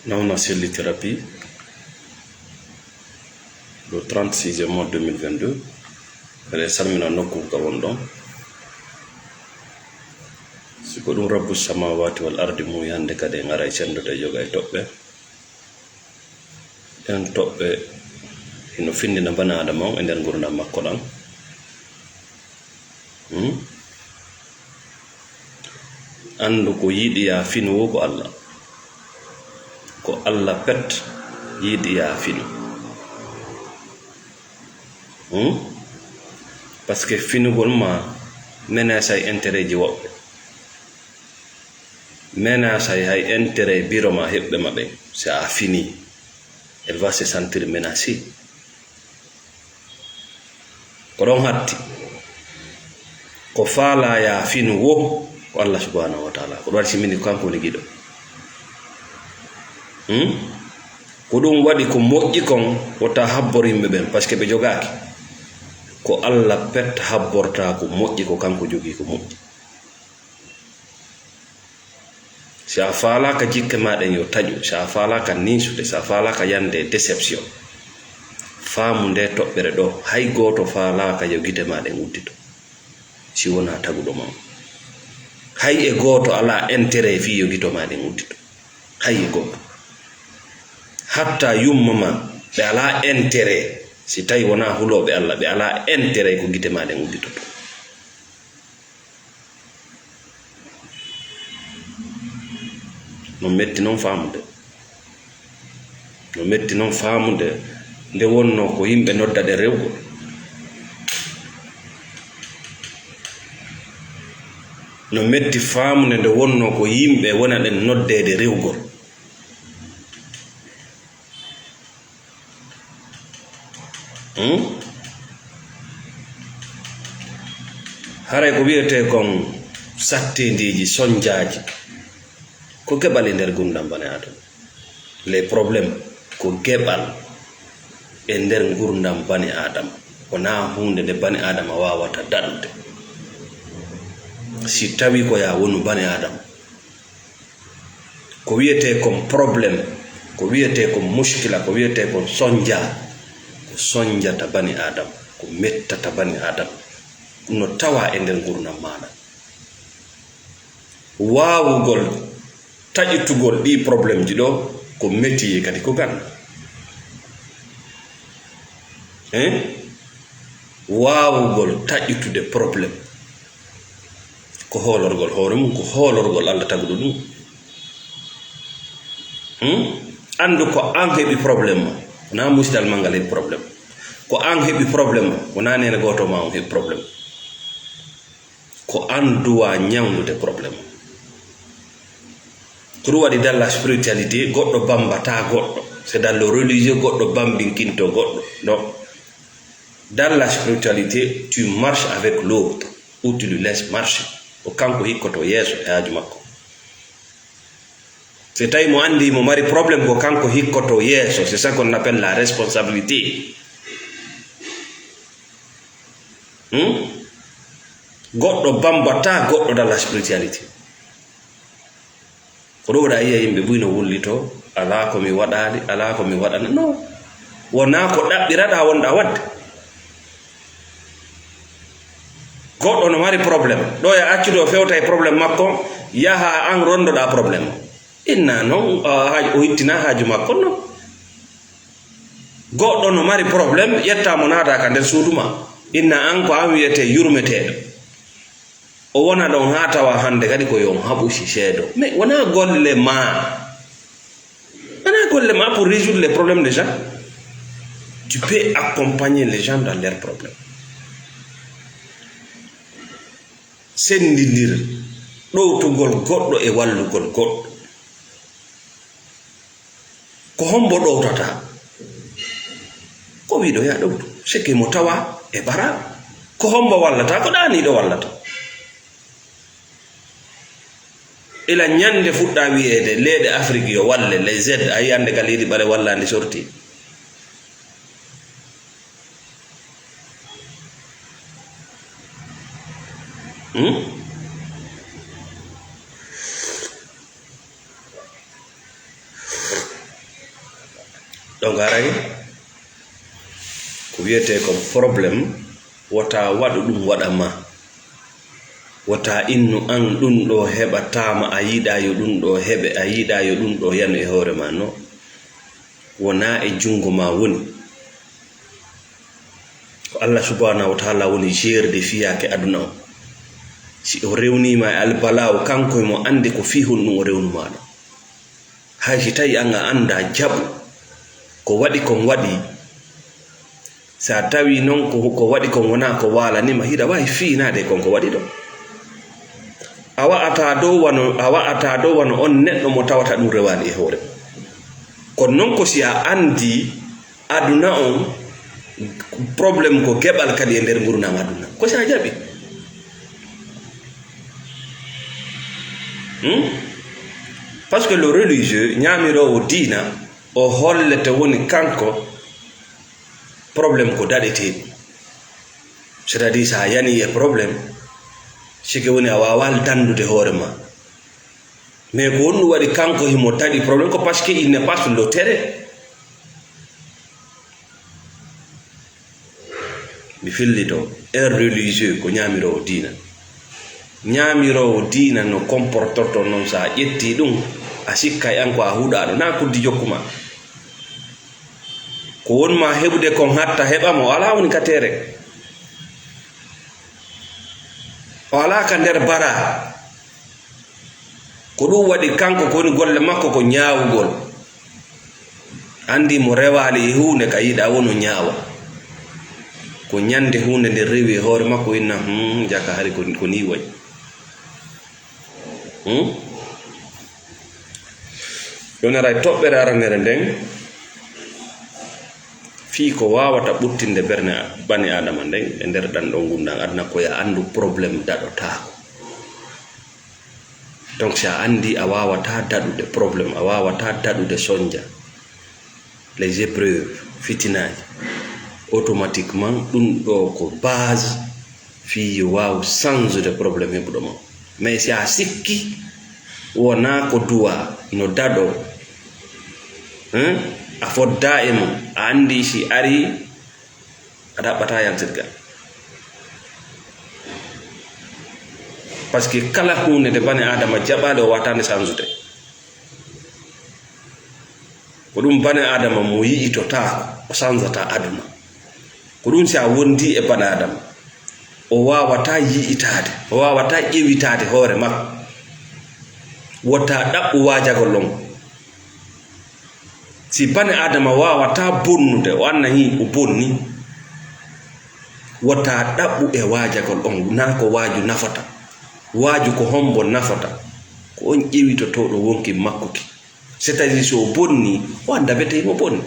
Nauna Thérapie, le 36e mois 2022, kare salmina nokku ka wondon siko dum rabbus samawati wal ardi mu yande kade ngara cendude joga e tobbe en tobbe hino findina bana adama e nder gurdam makko dan andu ko yidi ya finu ko Allah pet yidi ya finu parce que finugol ma mena say intérêt ji wobbe mena say hay intérêt biro ma hebbe mabbe c'est a fini, elle va se sentir menacée ko don hatti ko faala ya finu wo ko Allah subhanahu wa ta'ala ko warti min kanko ne gido ko dum wadi ko moƴƴi kon wota habbor yimbe ben parce que be jogaki ko Allah pet habborta ko moƴƴi ko kanko jogi ko moƴƴi sa faala ka jikke maden yo taju sa faala ka nisude sa faala ka yande déception faamu nde tobbere do hay goto faala ka jogite maden uddito si wona tagudo mam hay e goto ala intérêt fi yogito maden uddito hay e goto hatta yummama be ala intérêt si tay wona hulobe Allah be ala intérêt ko gite maden uddito no metti non faamude nde wonno ko yimbe noddade rewgo no metti faamude nde wonno ko yimbe wona den noddede rewgol haray ko wiyete kon sattindiji sonjaaji ko gebal e nder gurdam bane adama les problèmes ko gebal e nder gurdam bane adama wona hunde nde bane adama wawata daɗude si tawi ko ya wonu bane adama ko wiyete kon problème ko wiyete kon muskila ko wiyete kon sonja ko sonjata bane adama ko mettata bane adama no tawa e nder gurdam maɗa wawugol taƴitugol ɗi problème ji ɗo ko métier kadi ko ganda wawugol taƴitude problème ko hoolorgol hoore mum ko hoolorgol Allah tagudo ɗum andu ko an heɓi probléme ma wona musidal mangal heɓi probléme ko an heɓi probléme ma wona nene goto ma on heɓi probléme ko an duwa ñawnude probléme ko ɗum waɗi dans la spiritualité goɗɗo bambata goɗɗo c'est dans le religieux goɗɗo bambinkinto goɗɗo non dans la spiritualité tu marches avec l'autre ou tu le laisses marcher ko kanko hikkoto yeeso e haaju makko c'est tawi mo andi mo mari problème ko kanko hikkoto yeeso c'est ça qu'on appelle la responsabilité goɗɗo bambata goɗɗo dans la spiritualité ko ɗo waɗa yiya yimɓe buyno wullito ala ko mi waɗali ala ko mi waɗana non wona ko ɗaɓɓiraɗa wonɗa wadde goɗɗo no mari probléme ɗo ya accudo fewta e probléme makko yaha an rondoɗa probléme inna non o hittina haaju makko non goɗɗo no mari probléme ƴettamo naata ka nder suudu ma inna an ko an wiyete yurmeteɗo o wona ɗon ha tawa hande kadi ko yon haɓusi seedo mais wona golle ma pour résoudre les problèmes des gens. Tu peux accompagner les gens dans leurs problèmes. Sendidir ɗowtugol goɗɗo e wallugol goɗɗo ko hombo ɗowtata ko wiɗo ya ɗowtu sikki mo tawa e bara ko hombo wallata ko ɗaniɗo wallata ila ñande fuɗɗa wiyede leɗe Afrique yo walle les aides a yiyande kala yiɗi ɓale wallande sorti garay ko wiyete ko problem wata waɗu ɗum waɗama wata innu an ɗum ɗo heɓatama a yiɗa yo ɗum ɗo heɓe a yiɗa yo ɗum ɗo yanu e hoore ma no wona e jungo ma woni ko Allah subhanahu wa ta'ala woni jeerde fiyake aduna o si o rewnima e albalaw kanko mo andi ko fi hon ɗum o rewnuma ɗo hay si tawi an a anda jaɓu ko waɗi kon waɗi sa tawi noon ko waɗi kon wona ko walanima hiɗa wawi fiinade kon ko waɗi ɗo a wa'ata dow wano on neɗɗo mo tawata ɗum rewani e hoore kono noon ko si a andi aduna on probléme ko geɓal kadi e nder gurdam aduna ko si a jaɓi parce que le religieux ñamirowo diina o hollete woni kanko probléme ko daɗeteɗi c'est à dire sa yani e probléme sike woni a wawal dandude hoore ma mais ko wonɗum waɗi kanko himo taɗi probléme ko parce que il n'est pas sur le terrain mi fillito religieux ko ñamirowo diina no comportorto noon sa ƴetti ɗum a sikka e an ko a huɗaɗo na kuddi jokkuma ko wonma heɓude kon hatta heɓamo ala woni ka tere o ala ka nder bara ko ɗum waɗi kanko ko woni golle makko ko ñaawugol andi mo rewali e hunde ka yiɗa wono ñaawa ko ñande hunde nde rewi hoore makko inna jaka hari ko ni wayi yonaray toɓɓere aranere nden fii ko wawata ɓuttinde berne bani adama nden e nder ɗan ɗo gundan aduna koya andu probléme daɗotako donc si a andi a wawata daɗude probléme a wawata daɗude sonja les épreuves fitinaji automatiquement ɗum ɗo ko base fi waw change de probléme heɓuɗo ma mais si a sikki wona ko duwa no daɗo a fodda e mo a andi si ari a ɗaɓɓata yaltirgal par ce que kala hunde nde bani adama jaɓale o watande change ko ɗum bani adama mo yi'itotako o chanzata aduna ko ɗum si a wondi e bani adama o wawata yi'itade o wawata ƴewitade hoore makko wotta ɗaɓɓu wajagol on si bani adama wawata bonnude o anna hi o bonni wotta ɗaɓɓu e wajagol on na ko waaju nafata waaju ko hombo nafata ko on ƴewitotoɗo wonki makko ki c'est à dire so o bonni o anda bete mo bonni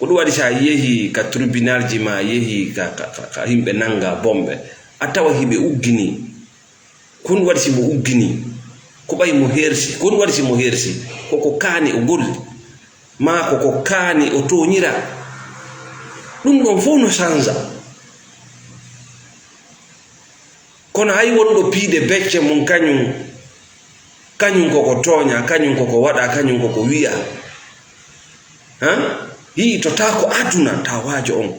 ko ɗum waɗi sa yehi ka tribunal ji ma yehi ka yimɓe nanga bombe a tawa hiɓe uggini ko ɗum waɗi simo uggini ko ɓay mo hersi ko ɗum waɗi simo hersi koko kaani o golli ma koko kaani o toñira ɗum ɗon fof no change kono hay wonɗo piide becce mum kañum koko tooña kañum koko waɗa kañum koko wi'a yi'itota ko aduna ta waajo on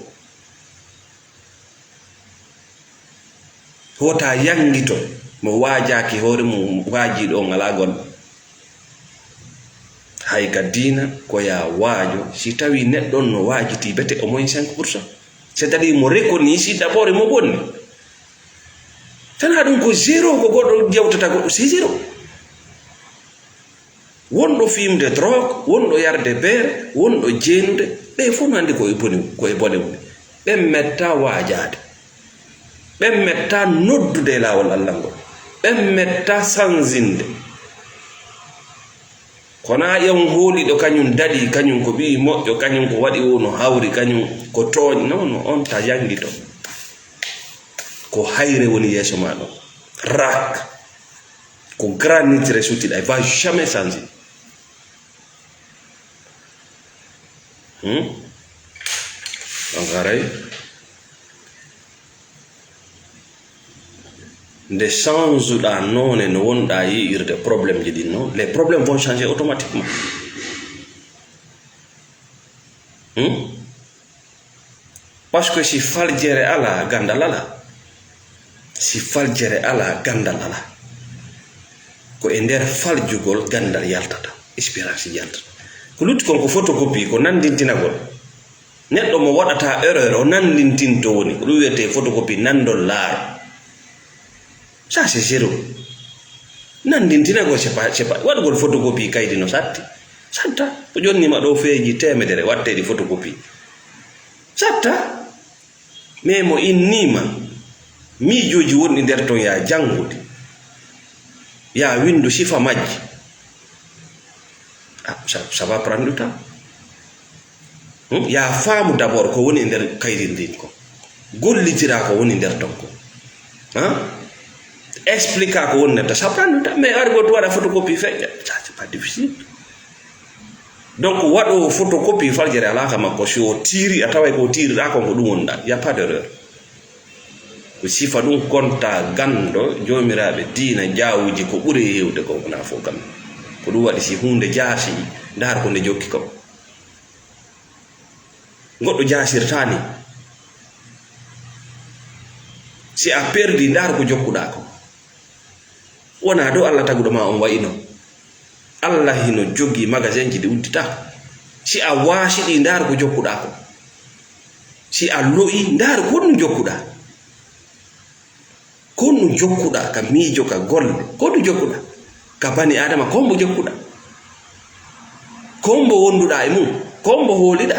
wota yangito mo waajaki hoore mum waajiɗo on ala gonɗo hay ka diina koya waajo si tawi neɗɗon no waajiti bete au moins 5%, c'est à dire mo reconnaît d'abord mo bonni tana ɗum ko zéro ko goɗɗo jewtata goɗɗo c'est zéro wonɗo fimde drogue wonɗo yarde beere wonɗo jeenude ɓe fof no andi koye bone woni ɓe metta waajade ɓe metta noddude laawol Allah ngol ɓe metta sansinde kono a ƴewn hooliɗo kañum daɗi kañum ko ɓii moƴƴo kañum ko waɗi o no hawri kañum ko tooñ non on ta jangito ko hayre woni yeeso ma ɗon rak ko granit resutiɗa il va jamais changer donc aray nde change-ɗa noone no wonɗa yi'irde probléme ji ɗin noon les problèmes vont changer automatiquement parce que si faljere ala gandal ala si faljere ala gandal ala ko e nder faljugol gandal yaltata espérance yaltata ko lutti kon ko photocopie ko nandintinagol neɗɗo mo waɗata erreur o nandintinto woni ko ɗum wiyete photocopie nandol laaro ça c'est zéro nandintinagol c'est pas waɗugol photocopie kaydi no satti satta ko jonnima ɗo feeji temedere wattedi photocopie satta mais mo innima miijoji woni nder ton ya jangude ya windu sifa majji ça va prendre du temps ya faamu d'abord ko woni nder kaydi ndin ko gollitira ko woni nder ton ko explica ko woni nder ça prend du temps mais argo to waɗa photocopie feƴƴa ça c'est pas difficile donc waɗo photocopie faljere alaka makko si o tiri a taway ko tirira kon ko ɗum wonɗa y a pas d'erreur ko sifa ɗum konta gando jomiraɓe diina jawuji ko ɓuuri hewde ko wona fo kam ko ɗum waɗi si hunde jaasi ndar ko nde jokki kam goɗɗo jasirtani si a perdi ndar ko jokkuɗa ko wona dow Allah taguɗo ma on wayino Allah hino jogi magasin ji ɗi uddita si a wasiɗi ndar ko jokkuɗa ko si a lo'i ndar ko ɗum jokkuɗa ko ɗum jokkuɗa ka miijo ka golle ko ɗum jokkuɗa ka bani adama kombo jokkuɗa kombo wonduɗa e mum kombo holiɗa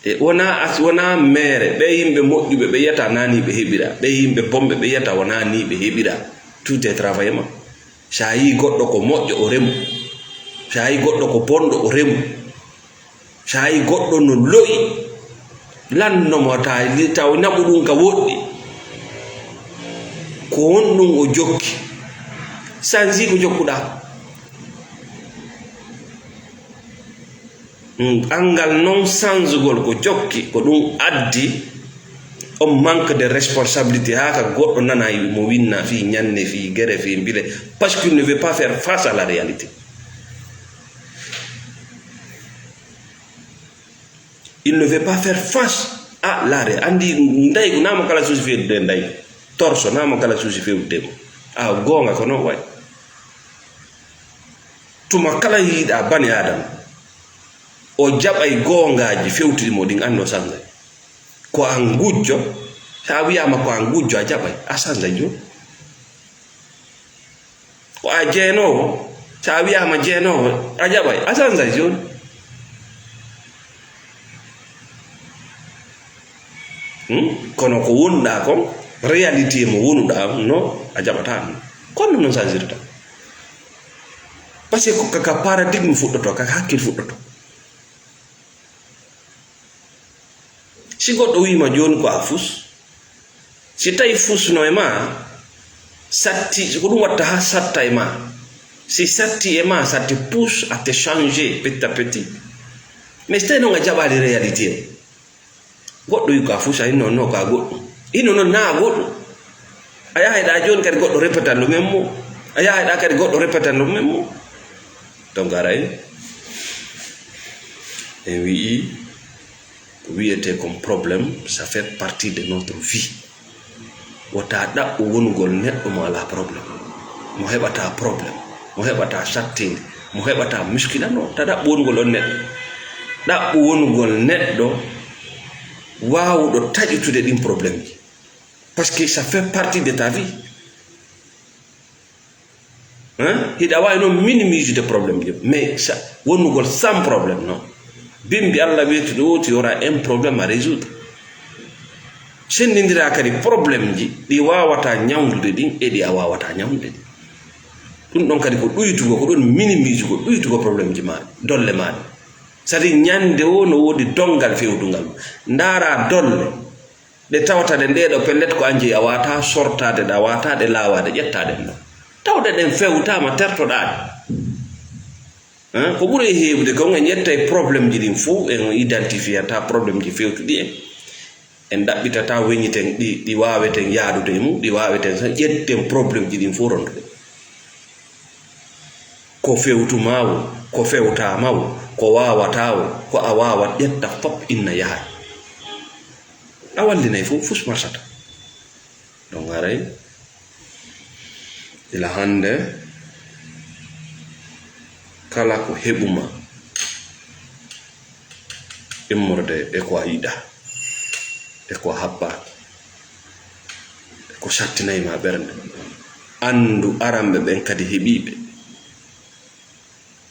e wona mere ɓe yimɓe moƴƴuɓe ɓe yiyata nani ɓe heɓira ɓe yimɓe bomɓe ɓe yiyata wona ni ɓe heɓira tout est travaillement sa yi goɗɗo ko moƴƴo o remu sa yi goɗɗo ko bonɗo o remu sa yi goɗɗo no lo'i lannomo taw naɓu ɗum ka woɗɗi ko won ɗum o jokki sansi ko jokkuɗa angal non sansugol ko jokki ko ɗum addi on manque de responsabilité haka goɗɗo nana mo winna fi ñanne fi guere fi bile parce qu'il ne veut pas faire face à la réalité. Il ne veut pas faire face à la réalité. Andi nday ko namo kala suusi fewde nday torso namo kala suusi fewde a gonga ko non way tuma kala yiɗa bani adam o jaɓay gongaji fewtidimo ɗin anno sanza ko an gujjo sa wiyama ko an gujjo a jaɓay a sanza joni ko a jeenowo sa wiyama jeenowo a jaɓay a sanza joni kono ko wonɗa kon réalité mo wonuɗa no a jaɓata kono non sansirta par ce que kaka paradigme fuɗɗoto kaka hakkil fuɗɗoto si goɗɗo wima joni ko a fus si tawi fusno e ma satti ko ɗum watta ha satta e ma si satti e ma ça te pousse à te changer petit à petit mais si tawi noon a jaɓali réalité goɗɗo wi ko a fus a hinno no ko a goɗɗum hinno noon na a goɗɗum a yahayɗa joni kadi goɗɗo répétan ɗum men mo a yahayɗa kadi goɗɗo répétan ɗum men mo donc aray en wii wiyete comme problème ça fait partie de notre vie wota ɗaɓɓo wongol neɗɗo mo ala probléme mo heɓata probléme mo heɓata sattinde mo heɓata muskila no ta ɗaɓɓo wongol on neɗɗo ɗaɓɓo wongol neɗɗo wawɗo taƴitude ɗin probléme ji parce que ça fait partie de ta vie hiɗa wawi noon minimiser probléme ji mais wongol sans probléme non bimbi Allah wiyete ɗo tu aura un problème à résoudre sendidira kadi probléme ji ɗi wawata ñawdude ɗin e ɗi a wawata ñawdude ɗin ɗum ɗon kadi ko ɗuytugo ko ɗon minimise ko ɗuytugo probléme ji maɗa dolle maɗa sadi ñande o no wodi dongal fewdugal ndara dolle ɗe tawata ɗe ndeɗo pellet ko anje a wata sortade ɗa wataɗe lawade ƴettaɗen ɗo tawde ɗen fewtama tertoɗaɗe ko ɓuri heewde ko en ƴettay probléme ji ɗin fo en identifiata probléme ji fewtuɗi en ɗaɓɓitata weñiten ɗi waweten yaadude e mum ɗi waweten sa ƴetten probléme ji ɗin fo ronduɗe ko fewtu mawo ko fewta maw ko wawatawo ko a wawat ƴetta fop inna yahay a wallinay fus marsata donc aray ila hande kala ko heɓuma immorde e ko a yiɗa e ko habba e ko sattinayma ɓernde andu aramɓe ɓen kadi heɓiɓe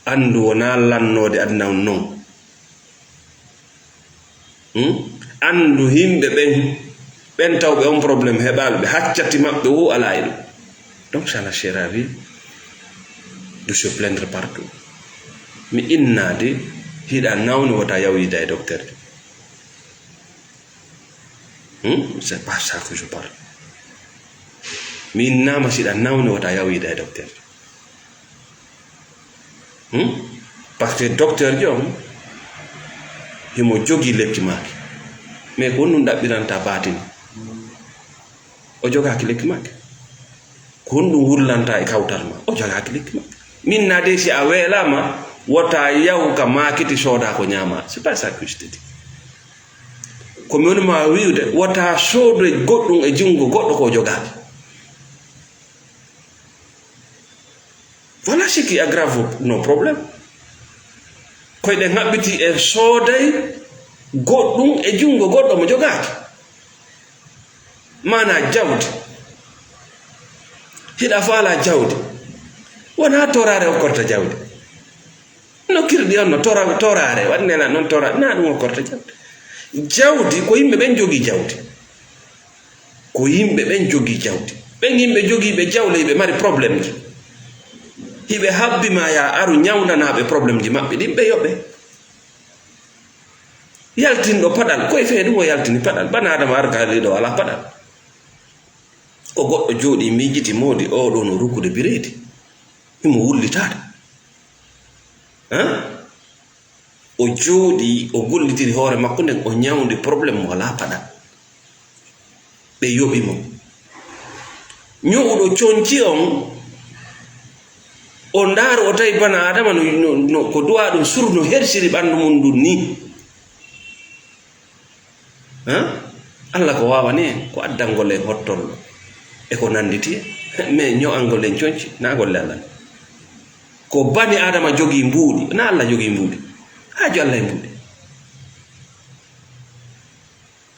andu wona lannode adna non andu himɓe ɓen tawɓe on probléme heɓaɓe ɓe haccati maɓɓe wo ala e ɗum donc ça n'a cher à vie de se plaindre partout mi innade hiɗa nawni wota yawida e docteur c'est pas ça que je parle mi innama siɗa nawni wota yawida e docteur par ce que docteur ji on himo jogi lekki maki mais ko honɗum ɗaɓɓiranta batini o jogaki lekki maki ko honɗum wurlanta e kawtal ma o jogaki lekki maki min nade si a weelama wota yaw ka makiti soda ko ñama c'est pas ça que je te dis ko mi wonima wiwde wota soodo goɗɗum e jungo goɗɗo ko jogaki voilà ce qui aggrave nos problèmes koyɗe ŋaɓɓiti e sooday goɗɗum e jungo goɗɗo mo jogaki mana jawdi hiɗa faala jawdi wona torare okkorta jawdi no kirɗi on no torare waɗnena noon tora na ɗum okkorta jawdi jawdi ko yimɓe ɓen jogii jawdi ko yimɓe ɓen jogii jawdi ɓen yimɓe jogiiɓe jawle hiɓe mari probléme ji hiɓe habbima ya aru ñawdanaɓe probléme ji maɓɓe ɗin ɓe yoɓe yaltinɗo paɗal koye fee ɗum o yaltini paɗal bana adama ar kaaliɗo ala paɗal ko goɗɗo jooɗi miijiti moodi oɗo no rukkude bireedi himo wullitaade o jooɗi o gollitiri hoore makko nden o ñawdi probléme mo ala paɗal ɓe yoɓi mo ñowɗo coñci on o ndaaru o tawi bana adama no ko duwa ɗum sur no hersiri ɓanndu mum ndun ni Allah ko wawani en ko addangol en hottollo e ko nanditi mais ño'angol en coñci na golle Allah ko bani adama jogi mbuuɗi na Allah jogi mbuuɗi haaju Allah e mbuuɗi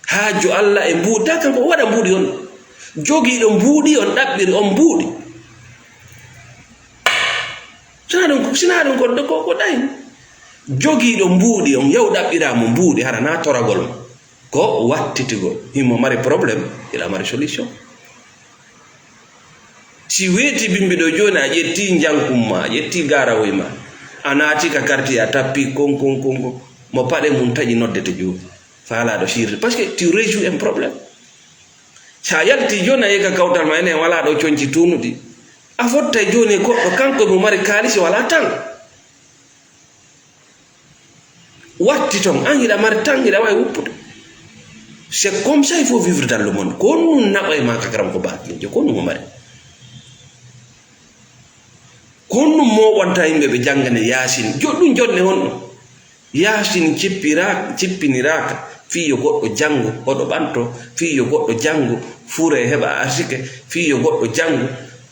haaju Allah e mbuuɗi ta kanko waɗa mbuuɗi on jogiiɗo mbuuɗi on ɗaɓɓiri on mbuuɗi sina ɗum ko ɗayni jogiiɗo mbuuɗi on yaw ɗaɓɓiramo mbuuɗi hara na toragol ma ko wattitigol himo mari probléme ila mari solution si weeti bimbiɗo joni a ƴetti jankum ma a ƴetti garawoy ma a naati ka quartier a tappi kon mo paɗe mum taƴi noddete joni faalaɗo sirde par ce que tu résous un problème sa yalti joni a yeka kawtal ma enen wala ɗo coñci tunuɗi a fotta joni goɗɗo kanko mo mari kaalisi wala tan watti ton an hiɗa mari tan hiɗa wawi wuppude c'est comme ça il faut vivre dans le monde ko nun naɓa e ma kakaram ko baatinijo ko nun o mari ko nun moɓonta yimɓe ɓe janggane yasin joɗɗum jonne honɗo yasin cippiniraka fiyo goɗɗo janngo oɗo ɓanto fiyo goɗɗo janngo fure heɓa arsike fiyo goɗɗo janngo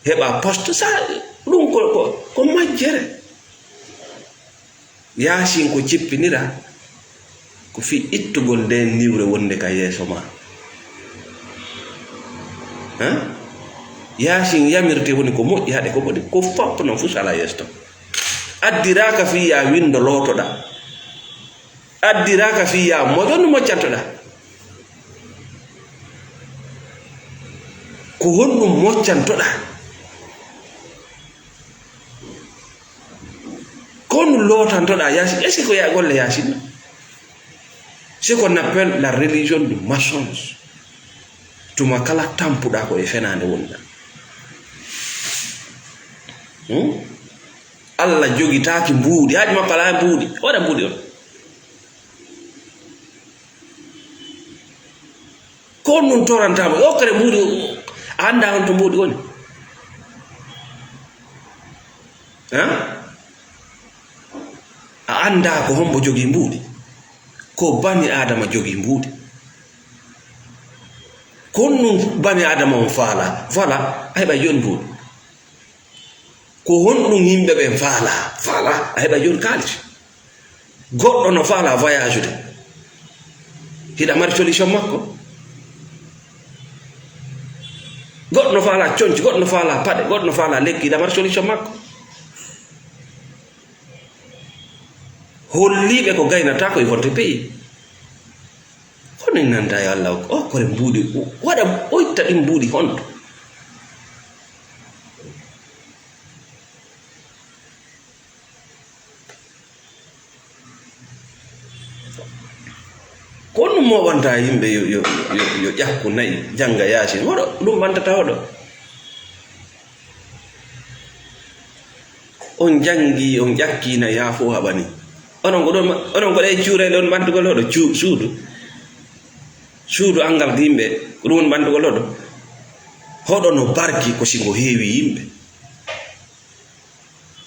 heɓa poste sa ɗum ko majjere yasin ko cippinira ko fi ittugol nden niwre wonde ka yeeso ma yasin yamirte woni ko moƴƴi haɗe ko ɓoɗi ko fop non fus ala yeeso addiraka fiya windo lootoɗa addiraka fiya moƴon no moccantoɗa ko honɗum moccantoɗa ko honɗum lootantoɗa yasin est ce que ko ya golle yasin ce qu'on appelle la religion du mensonge tuma kala tampuɗa ko e fenade wonɗa Allah jogitaki mbuuɗi haji makko ala mbuuɗi waɗa mbuuɗi on ko nun torantama okkere mbuuɗi a anda on to mbuuɗi woni anda ko hombo jogi mbuudi ko bani adama jogi mbuudi konnu bani adama on faala voilà ay ba jon mbuudi ko honɗum yimɓe ɓe faala a heɓa joni kaalis goɗɗo no faala voyage de hiɗa mari solution makko goɗɗo no faala conci goɗɗo no faala paɗe goɗɗo no faala lekki hiɗa mari solution makko holliɓe ko gaynata ko e fonte pays hono en nanda yo Allah o kore mbuuɗi waɗa ɓoyta ɗin mbuuɗi honto kono mo wanta yimɓe yo ƴakku nayi janga yasin hoɗo ɗum wantata hoɗo on jangi on ƴakkina yaafo haɓani onon goɗe cuurele on bantugol hoɗo suudu angal yimɓe ko ɗum on bantugol hoɗo hoɗo no barki ko singo heewi yimɓe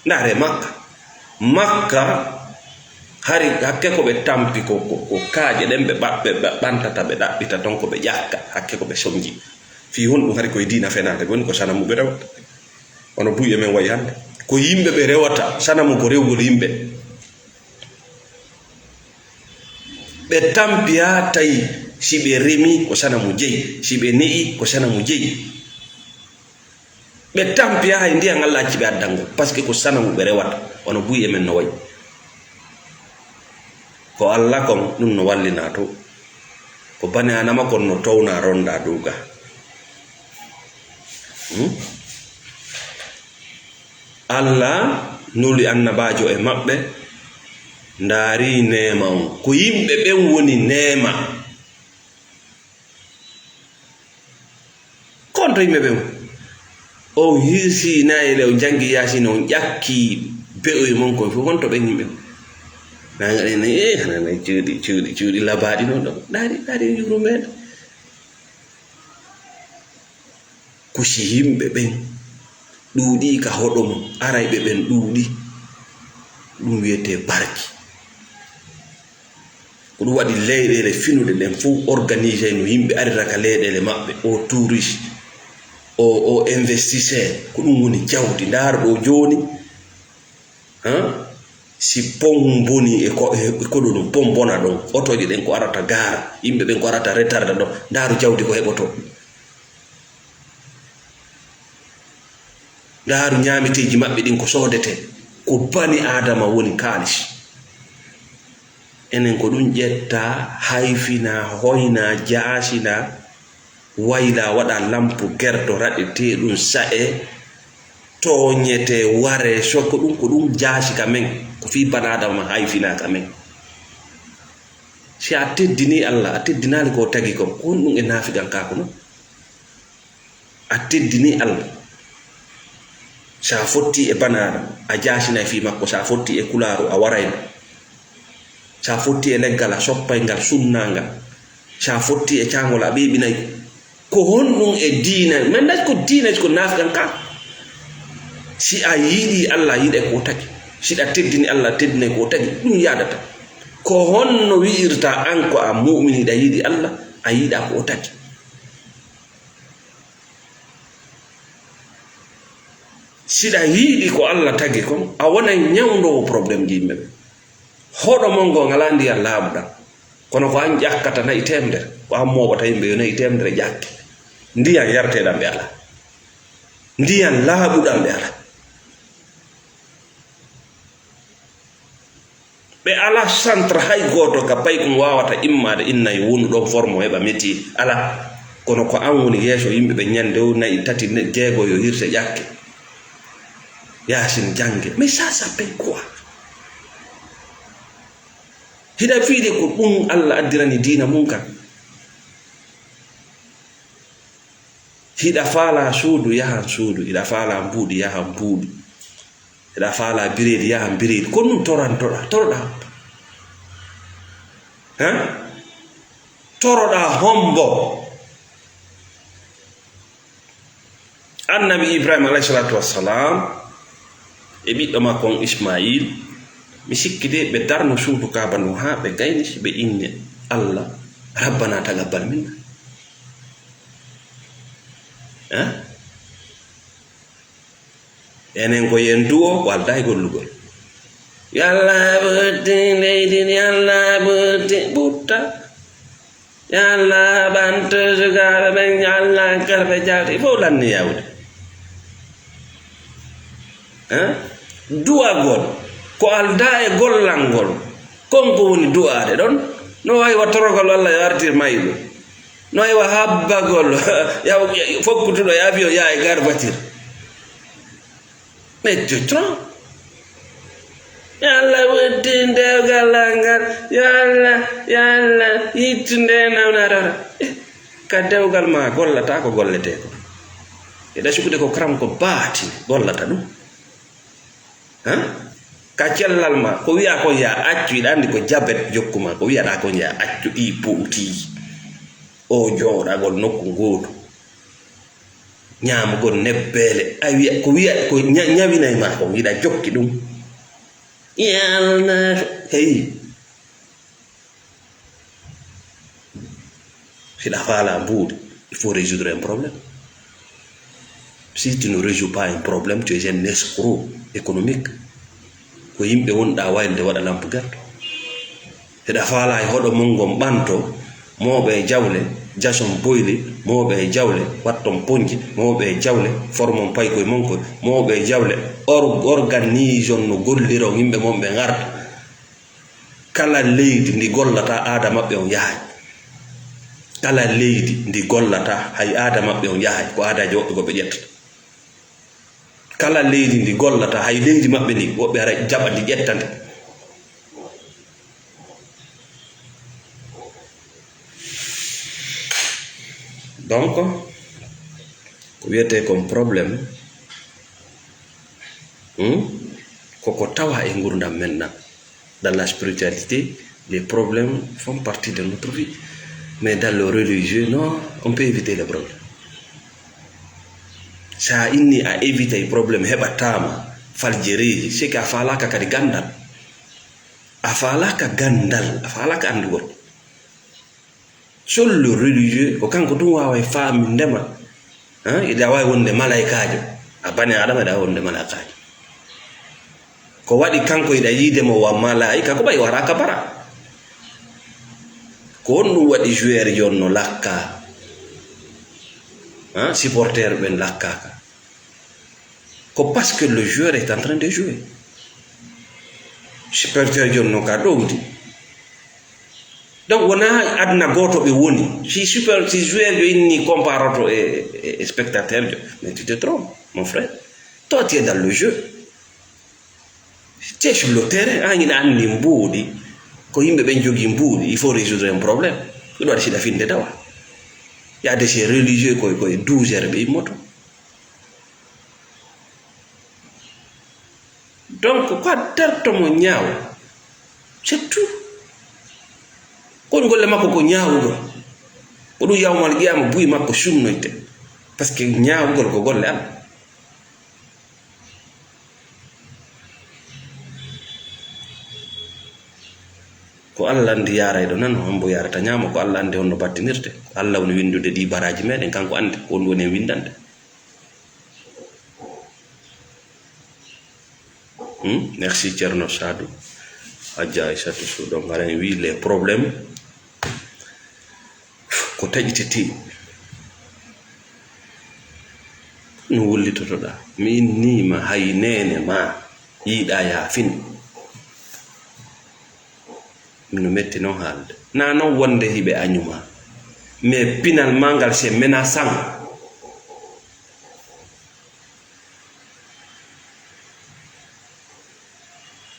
ndaare makka hari hakke ko ɓe tampi ko kaaje ɗen ɓe ɓantata ɓe ɗaɓɓita ton ko ɓe ƴakka hakke ko ɓe sonji fi hon ɗum hari koye diina fenade woni ko sanamu ɓe rewata ono buye men wayi hande ko yimɓe ɓe rewata sanamu ko rewgol yimɓe ɓe tampi ha tawi si ɓe remi ko sanamu jeyi si ɓe ne'i ko sanamu jeyi ɓe tampi ha hay ndiyan Allah acci ɓe addango par ce que ko sanamu ɓe rewata ono buye men no wayi ko Allah kon ɗum no wallina to ko bani anama kon no towna ronda duga Allah nuli annabajo e maɓɓe ndaari nema on ko yimɓe ɓen woni nema konto yimɓe ɓen on hirsi nayile o jangi yasino on ƴakki be'oye mon koye fof wonto ɓen yimɓe nagaɗen hanana cuuɗi labaɗi noon ɗo ɗaɗi yuru meɗen kusi yimɓe ɓen ɗuuɗi ka hoɗom arayɓe ɓen ɗuuɗi ɗum wiyete barki ko ɗum waɗi leyɗele finuɗe ɗen fof organisé no yimɓe arira ka leyɗele maɓɓe o touriste o investisseur ko ɗum woni jawdi ndaaro ɗo joni si pom boni e ko ɗum pom bona ɗon otoji ɗen ko arata gaara yimɓe ɓen ko arata retarda ɗon ndaaru jawdi ko heɓoto ndaaru ñaamiteji maɓɓe ɗin ko soodete ko bani adama woni kaalis enen ko ɗum ƴetta hayfina hoyna jaasina wayla waɗa lampu gerdo raɗete ɗum sa'e toñete ware so ko ɗum jaasi ka men ko fi banadama hayfina ka men si a teddini Allah a teddinali ko tagi kon ko ɗum e nafigan kako non a teddini Allah sa fotti e banadama a jaasina fi makko sa fotti e kularu a warayno sa fotti e leggal a soppay ngal sunnangal sa fotti e cangol a ɓeɓinayi ko honɗum e diina men daj ko diina ko nafigan kako si a yiɗi Allah yiɗe ko tagi si a teddini Allah teddine ko tagi ɗum yadata ko honno wi'irta an ko a mu'mini ɗa yiɗi Allah a yiɗa ko tagi siɗa yiɗi ko Allah tagi kon a wona ñawdowo probléme ji yimɓe ɓe hoɗo mon ngo ngala ndiyan laaɓuɗan kono ko an ƴakkata nayi temedere ko an moɓata yimɓe yo nayi temedere ƴakke ndiyan yarteɗan ɓe ala ndiyan laaɓuɗan ɓe ala ɓe ala centre hay goto ka pay kum wawata immade innayi wonu ɗon forme o heɓa métier ala kono ko an woni yeeso yimɓe ɓe ñande o nayi tati jeego yo hirse ƴakke yasin jange mais ça paye quoi hiɗa fiide ko ɗum Allah addirani diina mum kan hiɗa faala suudu yahan suudu hiɗa faala mbuuɗi yahan mbuuɗi hiɗa faala bireedi yahan bireedi ko ɗum toroɗa toroɗa hombo annabi Ibrahima alayhi salatu wassalam e ɓiɗɗo makko on Ismail mi sikki de ɓe darno suudu Kaaba ndu ha ɓe gayni ɓe inni Allah rabbana tagabbal minna enen ko yen duwo walda e gollugol yalla ɓurti leydi yalla ɓurti ɓutta yalla ɓanto sukaɓe ɓen yalla karɓe jawte il faut lanni yawde duwagol ko alda e gollal ngol konko woni du'ade ɗon no wawi wattorogol Allah yo artir mayɗo no wawi habbagol fokkutuɗo e avion ya e gare voiture mais tu trompes yalla waddi ndewgal ngal yalla yittu nde nawnatata ka dewgal ma gollata ko gollete ko eɗa sukude ko karam ko baati gollata ɗum ka cellal ma ko wiya kon ya accu iɗa andi ko jabet jokkuma ko wiyaɗa kon ya accu ɗi puuti o jooɗagol nokku gootu ñamugol nebbele a wiya ko wiya ko ñawinay ma ko yiɗa jokki ɗum yalna hey siɗa faala mbuuɗi il faut résoudre un problème si tu ne résous pas un problème tu es un escroc économique ko yimɓe wonɗa waylde waɗa lampe garto heɗa faala e hoɗo mongon ɓanto mawɓe e jawle jason boyli mawɓe e jawle watton ponji mawɓe e jawle formon pay koye monkoye mawɓe e jawle organisation no golliro yimɓe mon ɓe garta kala leydi ndi gollata aada maɓɓe on yahay kala leydi ndi gollata hay aada maɓɓe on yahay ko aadaji woɓɓe ko ɓe ƴettata kala leydi ndi gollata hay leydi maɓɓe ndi woɓɓe ara jaɓa ndi ƴettande donc ko wiyete comme problème koko tawa e gurdam maintenant dans la spiritualité les problèmes font partie de notre vie mais dans le religieux non on peut éviter les problèmes sa inni a éviter problème heɓatama faljereji c'est que a falaka kadi gandal a falaka gandal a falaka andugol seul le religieux ko kanko ɗum wawa faami ndema iɗa wawi wonde malaikajo a bani adama iɗa wonde malaikajo ko waɗi kanko iɗa yidemo wa malaika ko ɓay waraka bara ko on ɗum waɗi joueur jonno lakka supporter ɓen lakkaka ko parce que le joueur est en train de jouer supporter jonno ka ɗowdi donc wona adna goto ɓe woni si joueur jo inni comparato e spectateur jo mais tu te trompes mon frère toi tu es dans le jeu tu es sur le terrain an ina andi mbuuɗi ko yimɓe ɓen jogui mbuuɗi il faut résoudre un problème ɗum waɗa siɗa finde dawa yade ces religieux koye 12 heures ɓe immoto donc ko dartomo ñaaw c'est tout kon golle makko ko ñaawugol ko ɗum yawmal qiyama buyi makko sumnoyte par ce que ñaawugol ko golle Allah ko Allah andi yarayɗo nan hombo yarata ñaama ko Allah andi honno battinirte Allah woni windude ɗi baraji meɗen kanko andi ko on woni windande merci Thierno Sadou Adja Aissatou Sow donc haren wi les problèmes ko taƴitete no wullitotoɗa mi innima hay nene ma yiiɗa yaafin no metti noon haalde na noon wonde hiɓe añuma mais finalement ngal c'est menaçant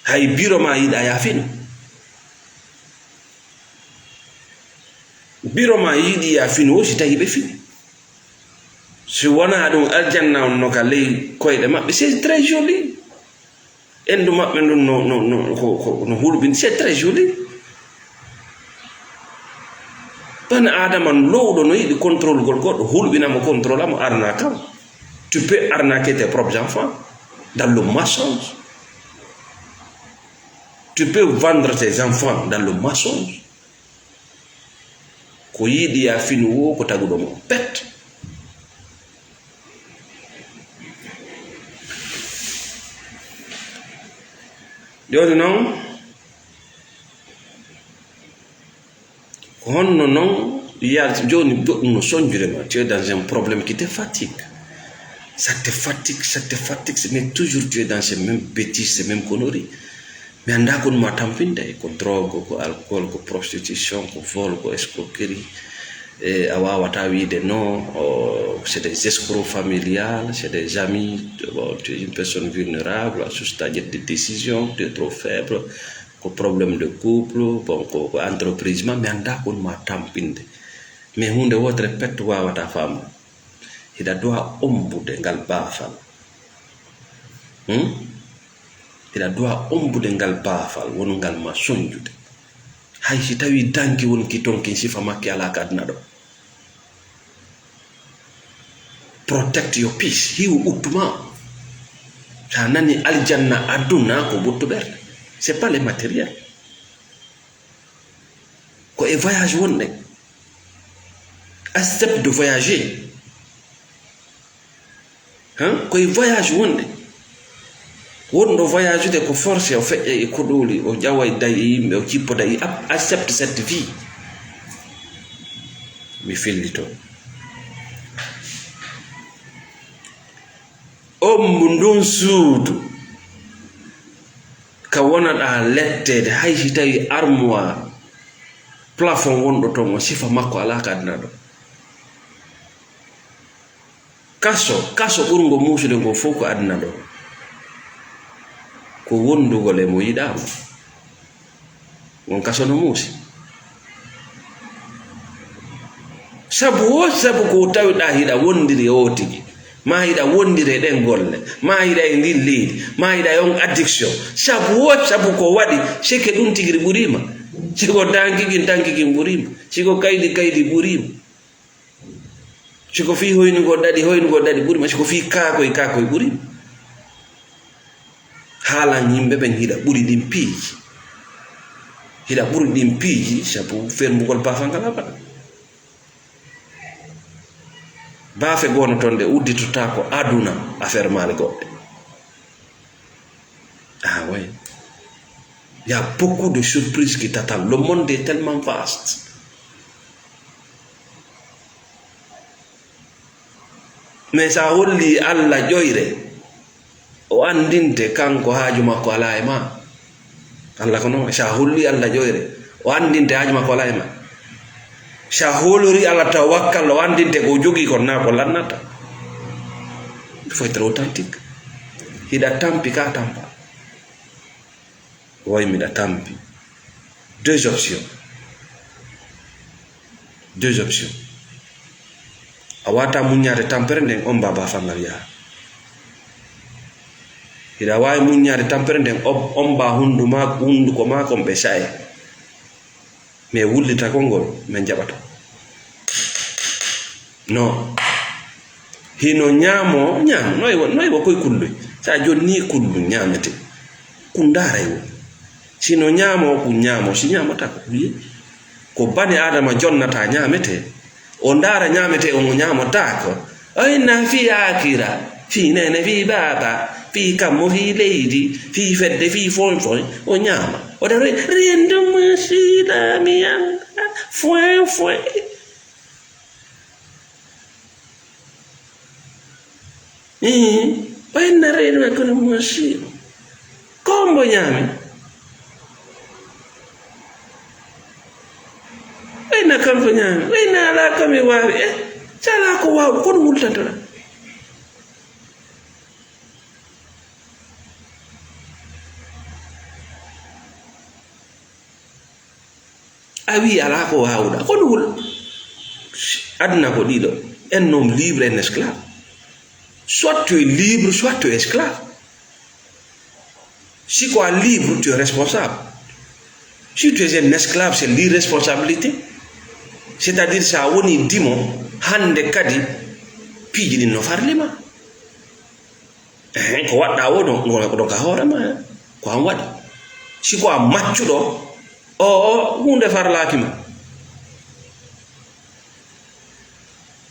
hay biro ma yiɗa yaafino biro ma yiɗi yaafino o si tawi ɓe fini so wona ɗum aljanna on no ka ley koyɗe maɓɓe c'est très joli endu maɓɓe ɗum no hulɓini c'est très joli bani adama lowɗo no yiɗi contrôle gol goɗɗo hulɓinamo contrôle amo arna kam tu peux arnaquer tes propres enfants dans le mensonge Tu peux vendre tes enfants dans le mensonge. Ko yidi ya finu wo ko tagudo mo pet. Non non, il y a nous sommes tu es dans un problème qui te fatigue. Ça te fatigue, mais toujours tu es dans ces mêmes bêtises, ces mêmes conneries. Mais on a qu'on m'a tampinde, qu'on drogue, qu'on alcool, qu'on prostitution, qu'on vol, qu'on escroquerie. Et c'est des escrocs familiales, c'est des amis, tu es une personne vulnérable, à ce stade de décision, tu es trop faible, qu'au problème de couple, bon, qu'au entreprise, mais on a qu'on m'a tampinde. Mais on doit répéter à ta femme. Il doit ombude ngal bafal. Il doit ombude ngal bafal wonu ngal ma sonjude. Hay si tawi danki won ki tonki sifa makki ala kadna do. Protect your peace. Hiu utuma. Sa nani aljanna aduna ko buttu berde. C'est pas les matériels. Ko e voyage wonne. Accepte de voyager. Ko e voyage wonde wondo voyage de ko force o feƴƴa e koɗoli o ƴawa e dayi yimɓe o cippoda e accepte cette vie mi fellito ombu ndun suudu ka wonaɗa lettede hay si tawi armoire plafond wonɗo ton o sifa makko ala kadna ɗo kaso ɓurgo muusude ngo fof ko aduna ɗo ko wondugol e mo yiɗama won kaso no muusi sabu ko tawiɗa hiɗa wondiri e o tigi ma hiɗa wondiri e ɗen golle ma hiɗa e ndin leydi ma hiɗa e on addiction sabu ko waɗi sike ɗum tigiri ɓurima siko dankigin ɓurima siko kaydi ɓurima siko fi hoynugo daɗi ɓurima siko fi kakoy ɓurima haalan yimɓe ɓen hiɗa ɓuri ɗin piiji sabu fermugol bafal abada baafe gono toon de udditota ko aduna affaire maale goɗɗe oui. Il y a beaucoup de surprises qui t'attendent. Le monde est tellement vaste. Mais ça holli alla joyre o andinte kanko haaju makko ala e ma Allah ko non sa holli alla joyre o andinte haaju makko ala e ma sa holori alla tawakkal o andinte ko jogi ko na ko lannata. Il faut être authentique. Hida tampi ka tampa way mi da tampi. Deux options awata muñaade tampere nden on baba fangal yaa ida wawi muñaade tampere nden on ba hunduko ma kon be sae mais wullita kongol men jabata no hino ñam noy wo koy kullu sa jonni kullu ñamete kundara yo sino ñamo ku ñamo si ñamata ko wiye ko bani adama jonnata ñamete o ndara ñamete o ñamata ko ayna fi akira fi nene fi baba fi kammo fi leydi fi fedde fi fonfoy o ñama o da riendo musila mi anda foi ayna riendo ko musila kombo ñami ayna kampo ñami ayna ala kami wawi sala ko waw kono wultantara awi ala ko wawuɗa kono wul aduna ko ɗiɗo un homme libre et un esclave. Soit tu es libre, soit tu es esclave. Si tu es libre, tu es responsable. Si tu es un esclave, c'est l'irresponsabilité. C'est-à-dire ça woni dimo hande kadi piiji ɗin no farlima ko waɗɗa o ɗon ka hoorema ko an waɗi siko a maccuɗo o hunde farlakima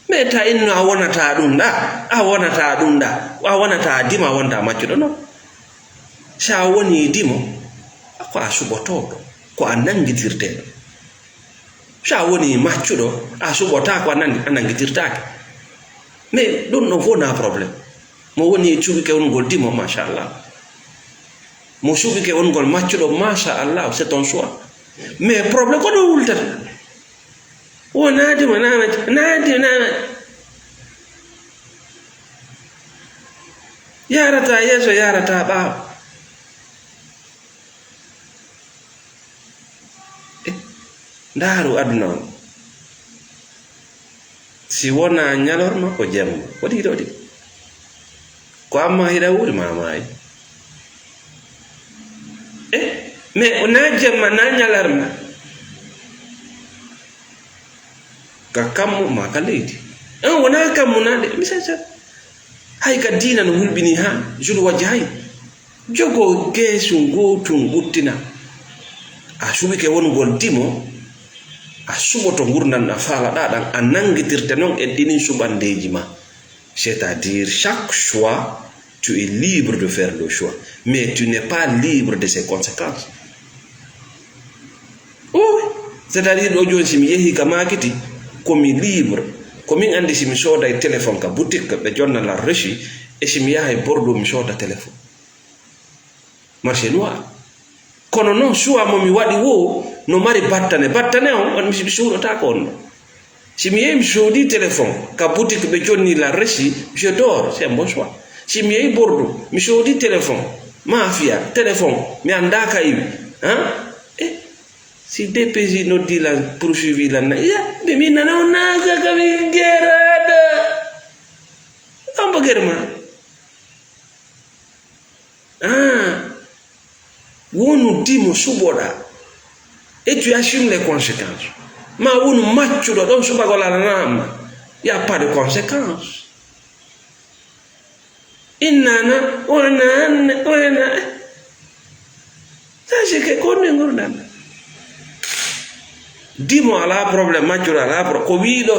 mais ta inno a wonata ɗum ɗa a wonata ɗum ɗa a wonata dima wonta maccuɗo non sa woni dimo ko a suɓotoɗo ko a nangitirteɗo sa woni maccuɗo a suɓota ko a nangitirtake mais ɗum ɗo fo na probléme mo woni cuɓike wongol dimo machallah mo suɓike wongol maccuɗo machallah c'est ton choix mais probléme ko ɗo wultata wona dimo naati yarata yeeso yarata ɓaawo ndaaru aduna on si wona ñalorma ko jemma waɗi hiɗo ɗi ko amma hiɗa wuri mamayi mais na jemma na ñalarma ka kammu ma ka leydi wona kammu nade misasa hay ka dina no hulɓini ha julu wajji hay jogo geesu gotum ɓuttina a suɓike wongol dimo a suɓoto gurdanɗa faalaɗa ɗan a nangitirte noon e ɗinin suɓandeji ma c'est à dire chaque choix tu es libre de faire le choix mais tu n'es pas libre de ses conséquences oui c'est à dire ɗo joni simi yeehi ka makiti komi libre komin andi simi sooda e téléphone ka boutique ɓe jonnala rechi e simi yaha e Bordeaux mi sooda téléphone marché noir kono noon choix momi waɗi wo no mari battane on mi suuɗota ko on ɗo simi yehi mi soodi téléphone ka boutique ɓe jonni la rechi je dors c'est un bon choix simi yehi Bordeaux mi soodi téléphone mafia téléphone mi anda ka iwi si DPJ noddi la poursuivi la ɓe min nana o naga kami geraɗa ambo germa wonu dimo suɓoɗa et tu assumes les conséquences ma wonu maccuɗo ɗon suɓagol alanama y a pas de conséquences innana onana sachez que konne gurdana dimo ala probléme maccuɗo ala probléme ko wiiɗo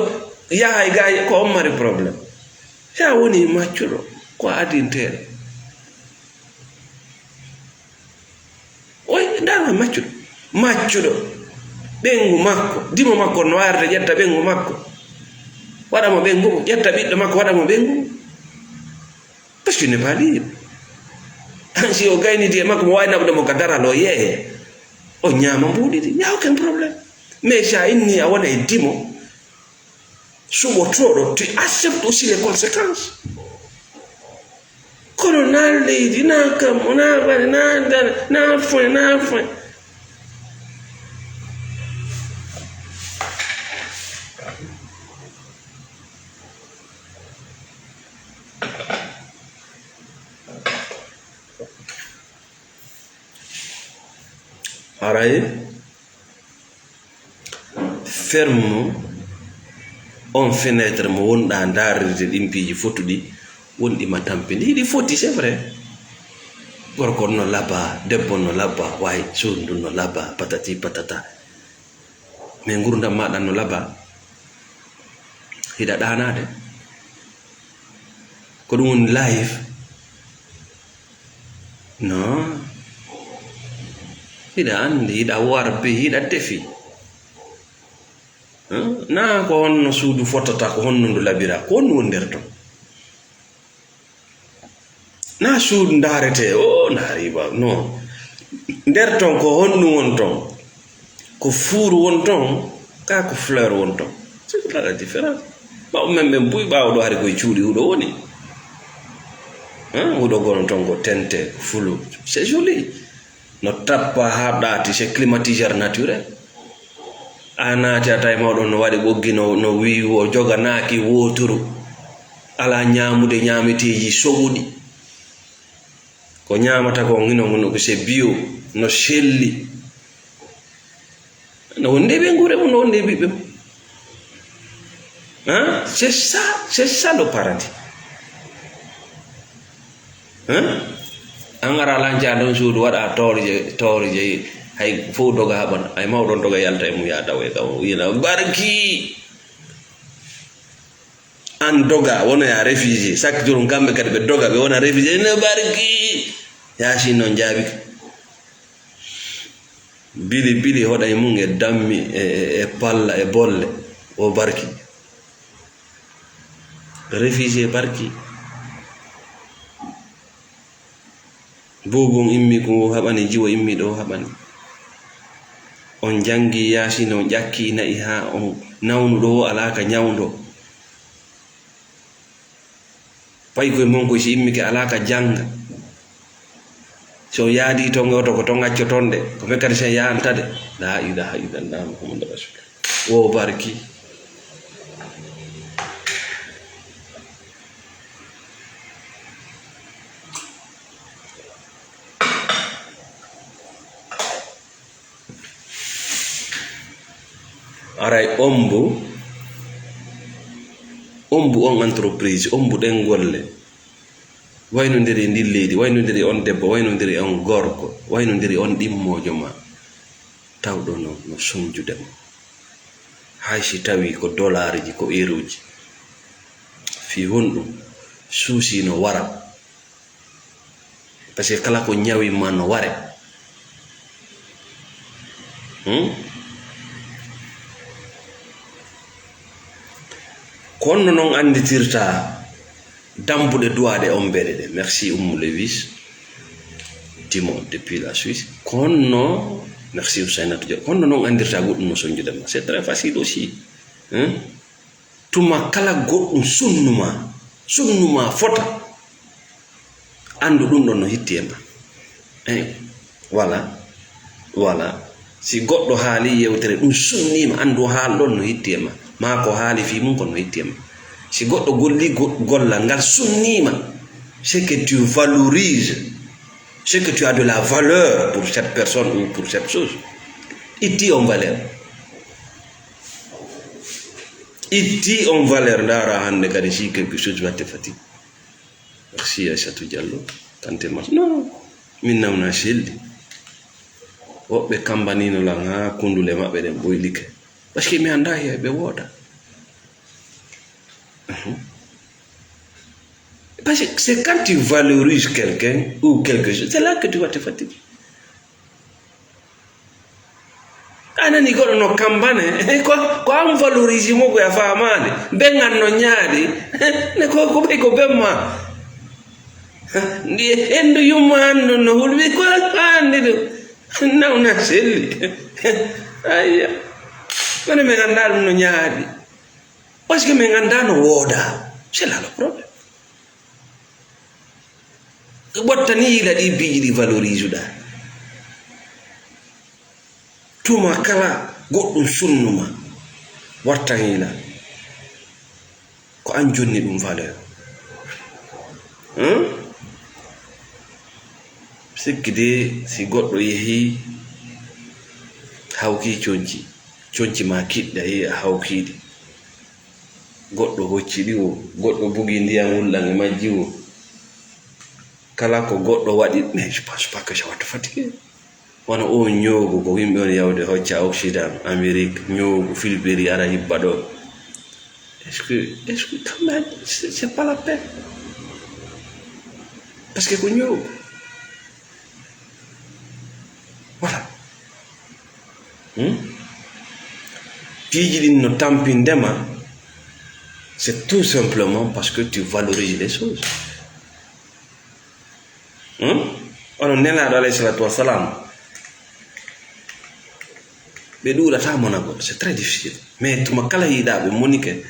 yahay ga ko on mari probléme sa woni maccuɗo ko adinteɗo oy ndama maccuɗo ɓengu makko dimo makko no warta ƴetta ɓengu makko waɗamo ɓengu ƴetta ɓiɗɗo makko waɗamo ɓengu parce que n'est pas libre si o gayniti e makko mo wawi naɓdemo ka daral o yeeye o ñama mbuɗiɗi ya aucun probléme mais sa inni a wona e dimo suɓotoɗo tu acceptes aussi les conséquences kono na leydi na kammo na waɗe na foin araye ferme on fenêtre mo wonɗa darirde ɗin piiji fotuɗi wonɗima tampini hiɗi foti c'est vrai gorko no labba debbo no labba way sondu no labba patati patata mais gurdam maɗa no labba hiɗa ɗanade ko ɗum woni life non hiɗa andi hiɗa warbe hiɗa defi na ko honno suudu fotata ko honno ndu labira ko honno woni nder ton na suudu ndarete o ndariba non nder ton ko honno won ton ko fuuru won ton ka ko fleur won ton c'est la différence ɓaw men ɓen buy ɓawo ɗo hari koye cuuɗi huɗo woni huɗo gono ton ko tente fulu c'est joli no tappa ha ɗaati c'est climatiseur naturel a naati a tawi mawɗon no waɗi ɓoggi no wiwo joganaaki woturu ala ñamude ñameteji soɓuɗi ko ñamata ko ngino ko c'est bio no selli no wonde ɓe ngure mum no wonde ɓiɓɓe mum c'est ça le paradis angara lanja don suudu wada tori je hay fu doga haban ay mawdon doga yalta e mu ya dawe kaw yina barki an doga wona ya refugee sak jorum kambe kadi be doga be wona refugee ne barki ya shi non jabi bili hoda e mun e dammi e palla e bolle o barki refugee barki bobon immi ko habani jiwo immi do habani on jangi yasino jakki na ha on nawnu do alaka nyawndo pay ko mon ko si immi ke alaka janga so yaadi to ngoto ko to ngaccio tonde ko fekkati sen yaantade la ilaha illallah muhammadur rasul o barki aray ombu on entreprise ombu den golle waynondiri ndi leydi waynondiri on debbo waynondiri on gorko waynondiri on dimmojo ma tawdo no sonjudema haysi tawi ko dollarji ko euroji fi honɗum suusi no wara parce que kala ko nyawi ma no ware konno non anditirta dambude duade on bede de merci Lewis Timon depuis la Suisse konno merci Ousainatou Dia konno non andirta goddum no sonjudema c'est très facile aussi tuma kala goddum sunnuma fota andu dum don no hittema voilà si goddo haali yewtere dum sunnima andu haal don no hittema ma ko haali fi mun ko no hittema si goddo golli golla ngal sunnima c'est que tu valorises c'est que tu as de la valeur pour cette personne ou pour cette chose itti on valeur ndara hande kadi si quelque chose va te fatiguer merci Aissatou Diallo tante mas non min nawna seldi wobbe kambanino la nga kundule mabbe den boylike parce que mi anda he be woda parce que c'est quand tu valorises quelqu'un ou quelque chose c'est là que tu vas te fatiguer anani godo no kambane ko am valoriser mo ko ya famade bengan no nyaadi ne ko be ko bemma ndi endo yumano no hulbi ko andi do nawna selli ayya mane me ganda no nyaadi parce que me ganda no woda c'est là le problème bottani la di biji di valoriser da tuma kala goddum sunnuma wartanila ko an jonni dum valeur sikide si goddo yehi hawki chonci ma kidda yi hawkidi goddo hoccidi o goddo bugi ndiyam wullange majji o kala ko goddo wadi mais je pense pas que ça va te fatiguer wana o nyogo ko himbe on yawde hocca Occident Amérique nyogo Philippines ara hibbado est-ce que quand même c'est pas la peine parce que ko nyogo voilà piiji din no tampindema c'est tout simplement parce que tu valorises les choses ono nelaɗo alayhi salatu wassalam ɓe ɗuuɗata monago c'est très difficile mais tuma kala yiɗaɓe monike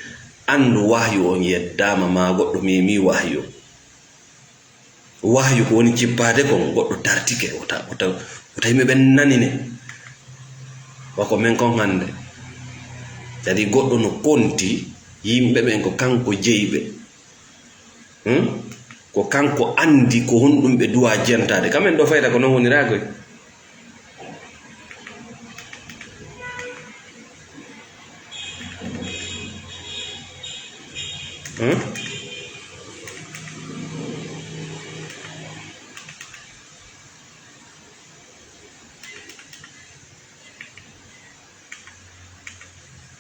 andu wahyu on yeddama ma goɗɗo memi wahyu ko woni cippade kon goɗɗo dartike wota yimɓe ɓen nanine wako men kon hande jadi goɗɗo no konti yimɓe ɓen ko kanko jeyɓe ko kanko andi ko honɗum ɓe duwa jentade kamen ɗo fayda ko non woniragoy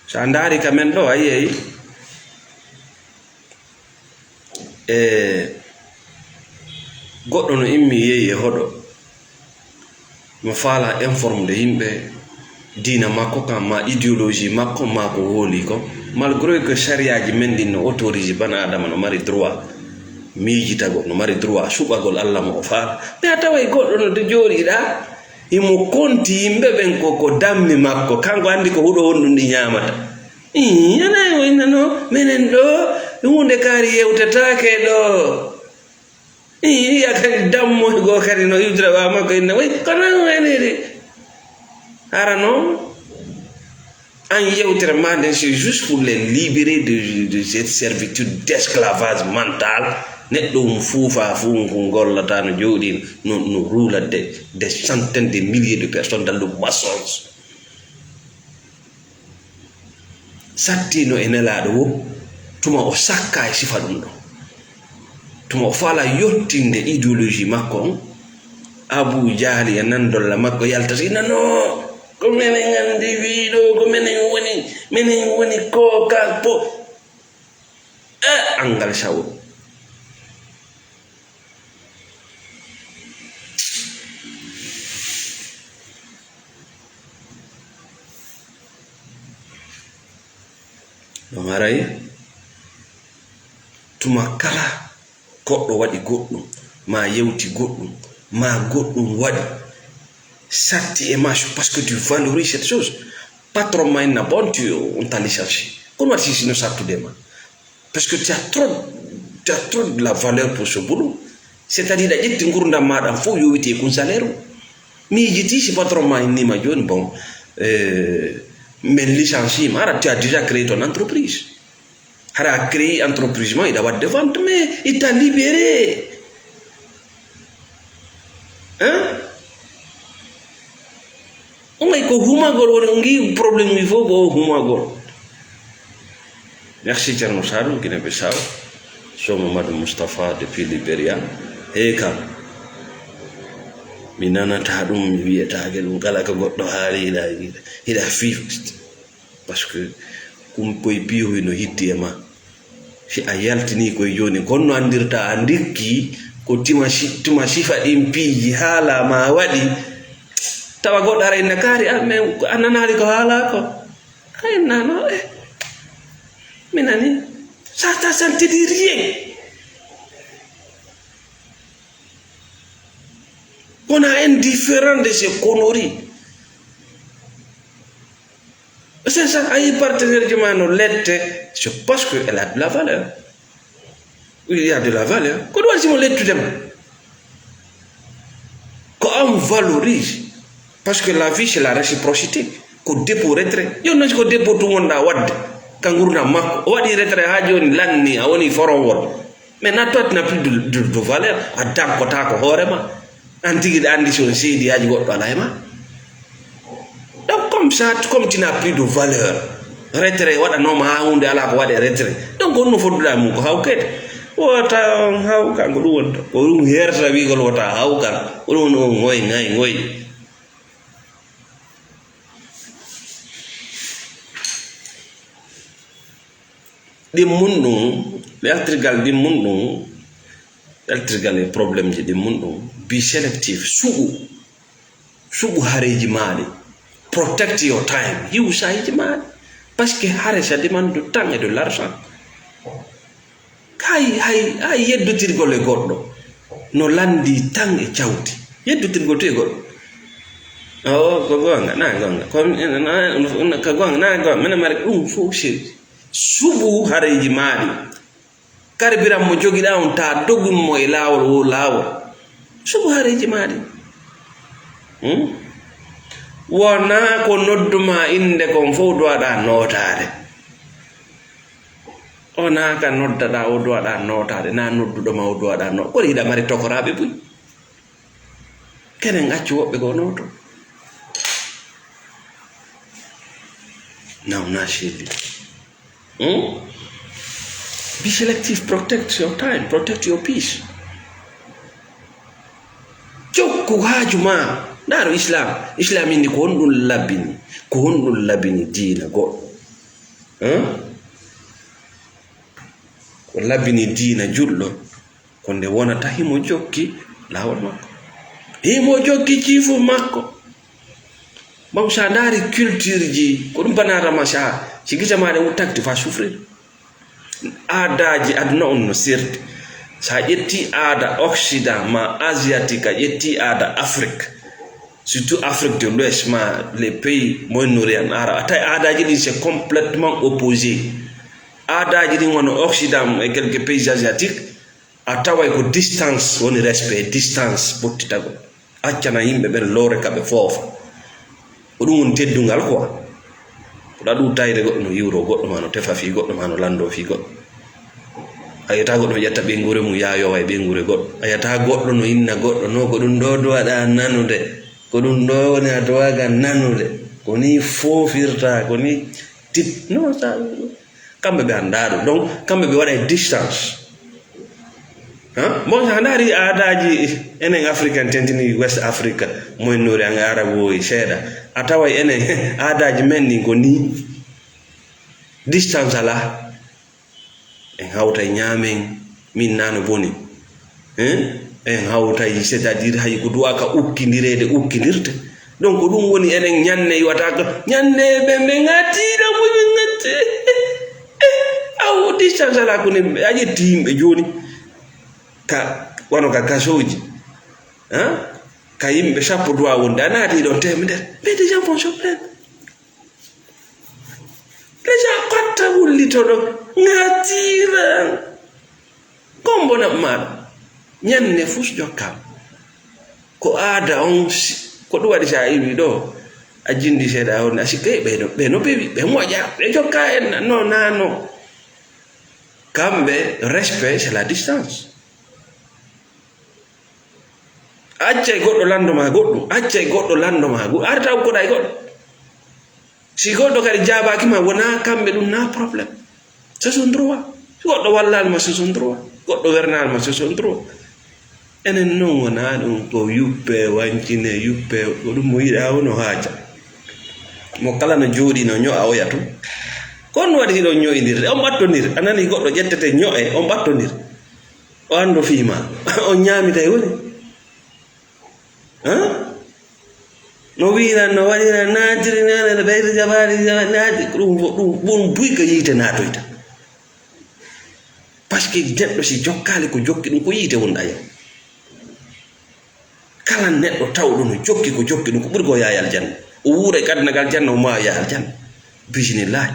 sa ndaari ka men ɗo a yeeyi goɗɗo no immi yeeyi e hoɗo mo faala informe de yimɓe diina makko kam ma idéologie makko ma ko hooli ko malgré que sariyaji men ɗin no autorise bana adama no mari droit miijitago no mari droit suɓagol allah mo o faala ɓe a taway goɗɗo no de jooɗiɗa imo konti yimɓe ɓen ko dammi makko kanko andi ko huɗo honɗum ɗi ñamata anayi woynano minen ɗo hunde kaari yewtetake ɗo iya kadi dammoy goo kadi no iwdira wa makko inna way kono wenede ara noon en yewtere ma nden c'est juste pour les libérer de cette servitude d'esclavage mental neɗɗo fuufa fuu ko gollata no jooɗi no ruula des centaines de milliers de personnes dans le mensonge sattino e nelaɗo wo tuma o sakka e sifa ɗum ɗo tuma o faala yottinde idéologie makko on Abu Jahli e nandolla makko yaltata nano ko menen andi wiiɗo ko menen woni kooka po angal sawru no haray tuma kala goɗɗo waɗi goɗɗum ma yewti goɗɗum ma goɗɗum waɗi satti e ma parce que tu valorises cette chose patron ma inna bon on t'a licencié kono waɗi sino sattudema parce que tu as trop de la valeur pour ce boulot c'est-à-dire ɗa ƴetti gurdam maɗa fof yowiti kun salaire miijiti si patron ma innima joni bon mais licencié ara tu as déjà créé ton entreprise hara créé entreprise ma ida wadde vente mais il t'a libéré hein on ko humagol woni ngi problème wi fof ko humagol merci Thierno Sadou Guinée Bissau so Mamadou Moustapha depuis Libéria e kam mi nanata ɗum mi wiyetake ɗum kala ko goɗɗo haali hiɗa fiifti parce que kum koye piyoy no hitti e ma si a yaltini koye joni konno andirta a ndikki ko tuma sifa ɗin piiji haala ma waɗi tawa goɗɗo ara inna kaari mais a nanali ko haala ko nano mi nani ça ne te dit rien on a indifférent de ces conneries. C'est ça, aïe partenaire du mano lette, c'est parce qu'elle a de la valeur. Il y a de la valeur. Quand on dit mon lette, quand on valorise, parce que la vie c'est la réciprocité. Qu'on dépôt retrait, il y a un dépôt tout le monde a wad. Quand on a mak, on dit retrait, on l'année, on y forward. Mais toi tu n'as plus de valeur. Adam kota ko horema. Antigide andi son sidi haji goɗɗo ala ma donc comme ça comme tu n'as plus de valeur retrait waɗanoma ha hunde ala ko waɗe retrait donc on no fodduɗa mum ko hawkede wota haw kanko ɗum wonta ko ɗum herta wigol wota hawkan ko ɗum on ngoy ɗimmun ɗum ɓeltrigal ɗimmun ɗum ɓeltrigal e probléme ji ɗimmun ɗum be selective sugu hareji maɗi protect your time yiwu sayiji maɗi parce que hare ça demande du temps et de l'argent hay yeddotirgol e goɗɗo no landi tan e cawti yeddotirgol to e goɗɗo ko gonga na gonga ko gonga na gonga mena mari ɗum fof c'est sugu hareji maɗi carburant mo jogiɗa on ta dogummo e laawol o laawol sugu hareji maɗi wona ko nodduma inde kon fof duwaɗa notade ona ka noddaɗa o duwaɗa notade na nodduɗoma o duwaɗa no kono hiɗa mari tokoraɓe buy kenen accu woɓɓe go noto nawna selli be selective, protect your time, protect your peace. Jokku hajuma daro islam indi ko honɗum labbini diina goɗɗo ko labbini diina julɗo ko nde wonata himo jokki laawol makko, himo jokki ciifu makko. Baw sa ndaari culture ji ko ɗum banatama si gisa maɗa wuttaki fa souffrir. Aadaji aduna on no serti. Sa ƴetti aada occident ma asiatique a ƴetti aada Afrique, surtout Afrique de l'Ouest ma les pays Moyen-Orient arabe, a tawi aadaji ɗin c'est complètement opposé. Aadaji ɗin wono occident et quelques pays asiatiques a taway ko distance woni respect, distance ɓottitago accana yimɓe ɓen loore kaɓe foofa. Ko ɗum woni teddungal quoi. Ko ɗaɗu tayde goɗɗo no yiwro, goɗɗo ma no tefa fi, goɗɗo ma no lando fi goɗɗo. A yiyata goɗɗo no ƴetta ɓengure mum yayowa e ɓengure goɗɗo. A yiyata goɗɗo no inna goɗɗo no ko ɗum ɗo duwaɗa nanude, ko ɗum ɗo woni a duwaga nanude, ko ni fofirta, ko ni tit no sa kamɓe ɓe anda ɗum. Donc kamɓe ɓe waɗa distance. Bon sa ndaari aadaji enen africain tentini West Africa Moyen-Orient arabe o seeɗa, a taway enen aadaji men ni ko ni distance ala. En hawtay ñaamen min nano boni, en hawtay c'est-à-dire hay ko duwaka ukkidirte. Donc ɗum woni enen ñanne yiwata ko ñanne ɓe ngatiɗa moɓe ngatti aw distance ala ko ne a ƴetti yimɓe joni ka wono ka gasoji ka yimɓe sappo duwa wonde a naati ɗon temedere, mais des gens vont se plaindre. Déjà patta wullito ɗo ngatiran gombona maɗa ñande fus jokkam ko aada on. Ko ɗum waɗi sa iwi ɗo a jindi seeɗa on a sikka ɓe no ɓewi ɓe moƴa ɓe jokka en no nano. Kamɓe respect c'est la distance. Accay goɗɗo landoma goɗɗum, accay goɗɗo landoma goɗɗum, arta ukkoɗa e goɗɗo. Si goɗɗo kadi jabakima wona kamɓe ɗum na probléme, c'est son droit. Si goɗɗo wallalma c'est son droit, goɗɗo wernalma c'est son droit. Enen non wona ɗum ko yuppe wancine yuppe ko ɗum mo yiɗa wono haaja. Mo kala no jooɗi no ño'a o yatu kon waɗi hiɗo ño'indirde on ɓattondir. A nani goɗɗo ƴettete ño'e on ɓattondir, o ando fiima on ñaamita e woni no wiiran no waɗira naatiri nane ɓeyde jabaari naati ɗum buyka yiite naatoyta. Par ce que neɗɗo si jokkali ko jokki ɗum ko yiite wonɗa ya. Kala neɗɗo tawɗo no jokki ko jokki ɗum ko ɓuri ko yaha aljanna, o wuura e kadnagal janna o ma yaha aljanna bisimillahi.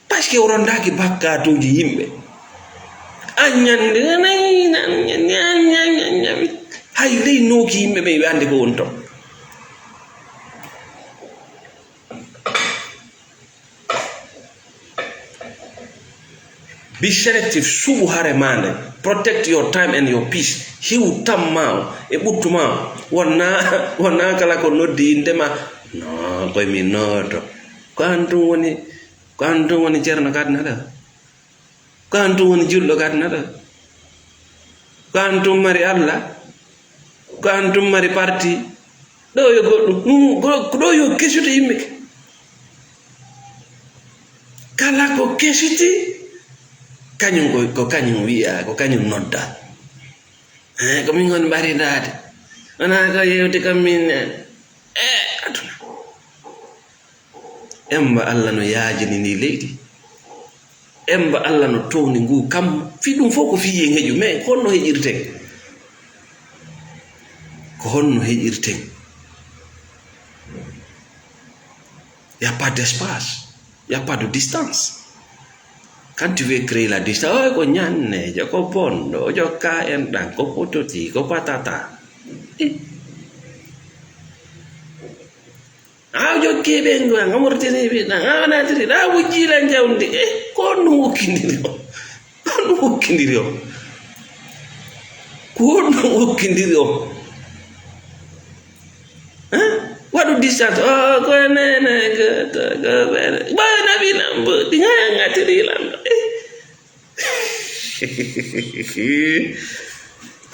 Par ce que o rondaki bakkatuji yimɓe añande hay ley nooki yimɓe ɓe ɓe andi ko woni ton. Be selective, sugu hare mande, protect your time and your peace. Hiu tam mao e ɓuttu ma wonna kala ko noddi indema no koye mi noto ko antum woni ceerno kadnaɗa, ko antum woni julɗo kadnaɗa, ko antum mari Allah, ko antum mari parti ɗo yo goɗɗum ɗo yo kesude yimɓe kala ko kesuti kañum ko kañum wi'a, ko kañum nodda. Ko min gon mbaridade wona ko yewte kam min aduna. Emba Allah no yaajini ni leydi, emba Allah no towni ngu kam fi ɗum fof ko fiye heƴu, mais ko honno heƴirten, ko honno heƴirten. Y a pas d'espace, y a pas de distance. Quand tu veux créer la distance, ko ñanne ko bondo jokka en ɗan ko pototi ko patata a jokki ɓe ngo amortini ɓe ɗan a natiri ɗa wujjila jawdi ko ɗum wokkindiri o, ko ɗum wokkindiri o, ko ɗum wokkindiri o. Waɗu distance ko nene ɓanaɓi lambo ɗi gatiri lambo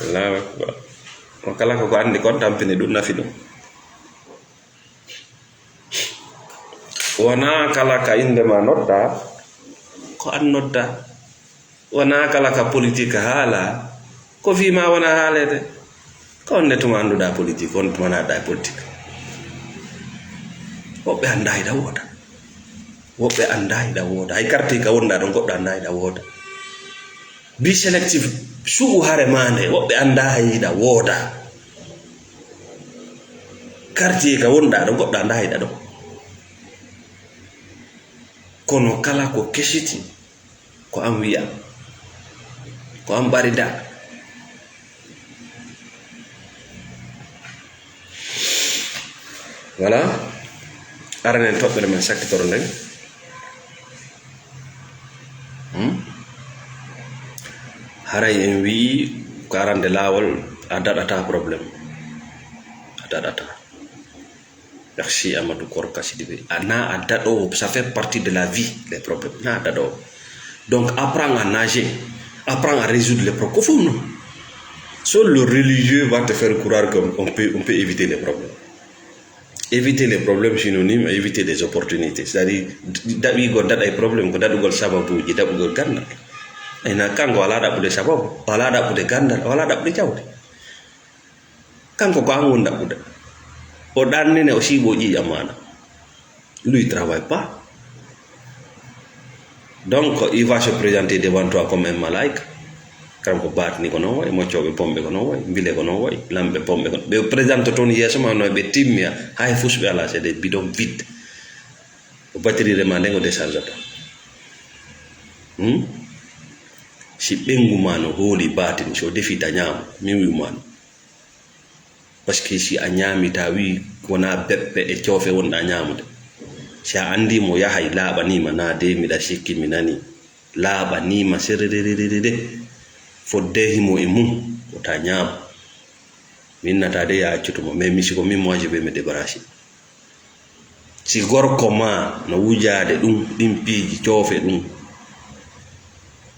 Allahu akbar. O kala ko andi kon tampini ɗum nafi ɗum. wana kala ka indema nodda ko an nodda, wana kala ka politique haala ko fima wana haalede, ko onne tuma anduɗa politique on tuma naɗa politique. Woɓɓe anda hiɗa wooda, woɓɓe anda hiɗa wooda, hay carte ka wonɗa ɗon goɗɗo anda hiɗa wooda. Bi sélectif suɓu hare mande, woɓɓe anda hiɗa wooda. Quartier ka wonɗa ɗo goɗɗo anda hiɗa ɗo. Kono kala ko kesiti ko an wi'a, ko an ɓarida. Voilà, aranen toɓɓere men sakkitoro nden. Haray en wi'i ko arande laawol a daɗata probléme, a daɗata. Merci Amadou Korka Sidibé. Na a daɗo, ça fait partie de la vie, les problèmes. Na a daɗo. Donc apprends à nager, apprends à résoudre les problèmes. Seul le religieux va te faire croire qu'on peut éviter les problèmes. Éviter les problèmes synonymes à éviter des opportunités. C'est-à-dire, daɓigol daɗa problème ko daɗugol sababuji daɓugol gandal. Ena kanko wala ɗaɓɓude sababu, wala ɗaɓɓude gandal, wala ɗaɓɓude jawdi. Kanko ko an woni ɗaɓɓude. O ɗannine o siibo ƴiƴam maɗa. Lui travaille pas. Donc il va se présenter devant toi comme un malaika. Kanko batni ko non way, moccoɓe pomɓe ko non way, mbile ko non way, lamɓe pomɓe ko. Ɓe présente toon yeeso ma no ɓe timmiya hay fusɓe ala, c'est des bidons vides. O batterie ma nden o déchargata. Si ɓengu ma no hooli batini, so defita ñaama, min wiwmano. Parce que si a ñaamita wi wona beppe e coofe wonɗa ñaamude, si a andimo yahay laaɓanima na de miɗa sikki mi nani laaɓanima sererererede foddehimo e mum wota ñaama, min nata de ya accutumo, mais mi siko min moi je vais me débarrasser. Si gorko ma no wujade ɗum ɗin piiji coofe ɗum,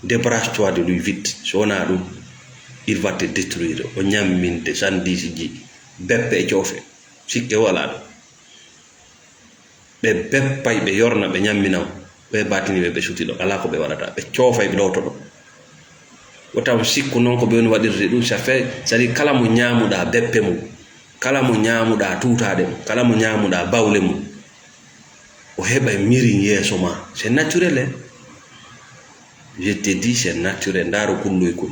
débarrasse-toi de lui vite. So wona ɗum il va te détruire. O ñamminde sandisi ji beppe e coofe sikke wala ɗo. Ɓe beppay ɓe yorna ɓe ñamminam, ɓe batini ɓe suti ɗo, ala ko ɓe waɗata, ɓe coofay ɓe lowto ɗo. O taw sikku noon ko ɓe woni waɗirde ɗum, ça fait c'est-à-dire kala mo ñaamuɗa beppe mum, kala mo ñaamuɗa tuutade mum, kala mo ñaamuɗa bawle mum, o heɓa mirin yeeso ma. C'est naturel, hein? Je te dis c'est naturel. Ndaro kulloy koy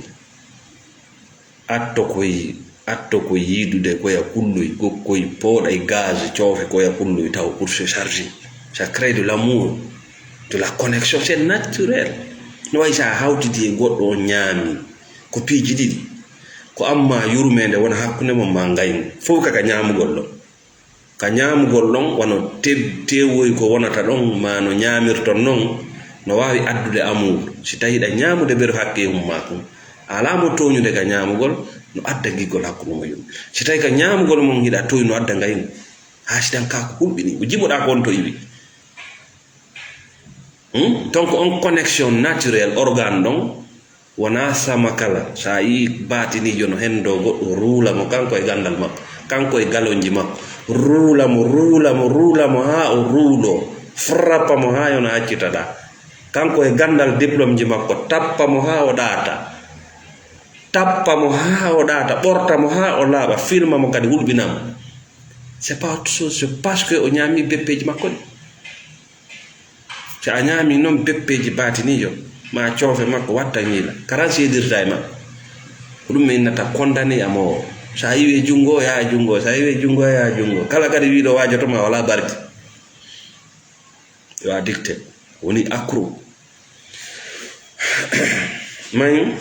atto koy yidude koya kulloy koy pooɗay gaz coofe koya kulloy taw pour se charger. Ça crée de l'amour, de la connexion, c'est naturel. No way sa hawtidi e goɗɗo on ñaami ko piiji ɗiɗi, ko amma yurmede wona hakkunde mum ma ngaymu, fof kaka ñaamugol ɗon. Ka ñaamugol ɗon wono tewoy ko wonata ɗon ma no ñaamirton non, no wawi addude amour. Si tawi ɗa ñaamude ɓeɗo hakke mum ma kum, ala mo toñude ka ñaamugol no adda gigol hakkude mo yumɓe. Si tawi ka ñaamugol mum hiɗa toyi no adda ngaymu, ha sidan ka ko hulɓini ko jimoɗa ko on to iwi. Donc on connexion naturel organe ɗon wona sama kala. Sa yi batinijo no hendo goɗɗo ruulamo kanko e gandal makko, kanko e galonji makko, ruulamo ha o ruulo, frappa mo ha yono accitaɗa, kanko e gandal diplôme ji makko tappa mo ha o ɗaata, ɓorta mo ha o laaɓa, filma mo kadi hulɓinamo. C'est pas autre chose, c'est parce que o ñaami beppeji makko ɗi. Si a ñaami noon beppeji batinijo ma coofe makko watta ñiila, karan seedirta e makko ko ɗum min nata condamné amowo. Sa yiwi jungo ya jungo, sa yiwi jungo ya jungo, kala kadi wiɗo wajotoma wala bardi, yo addicté, woni accro. Mayi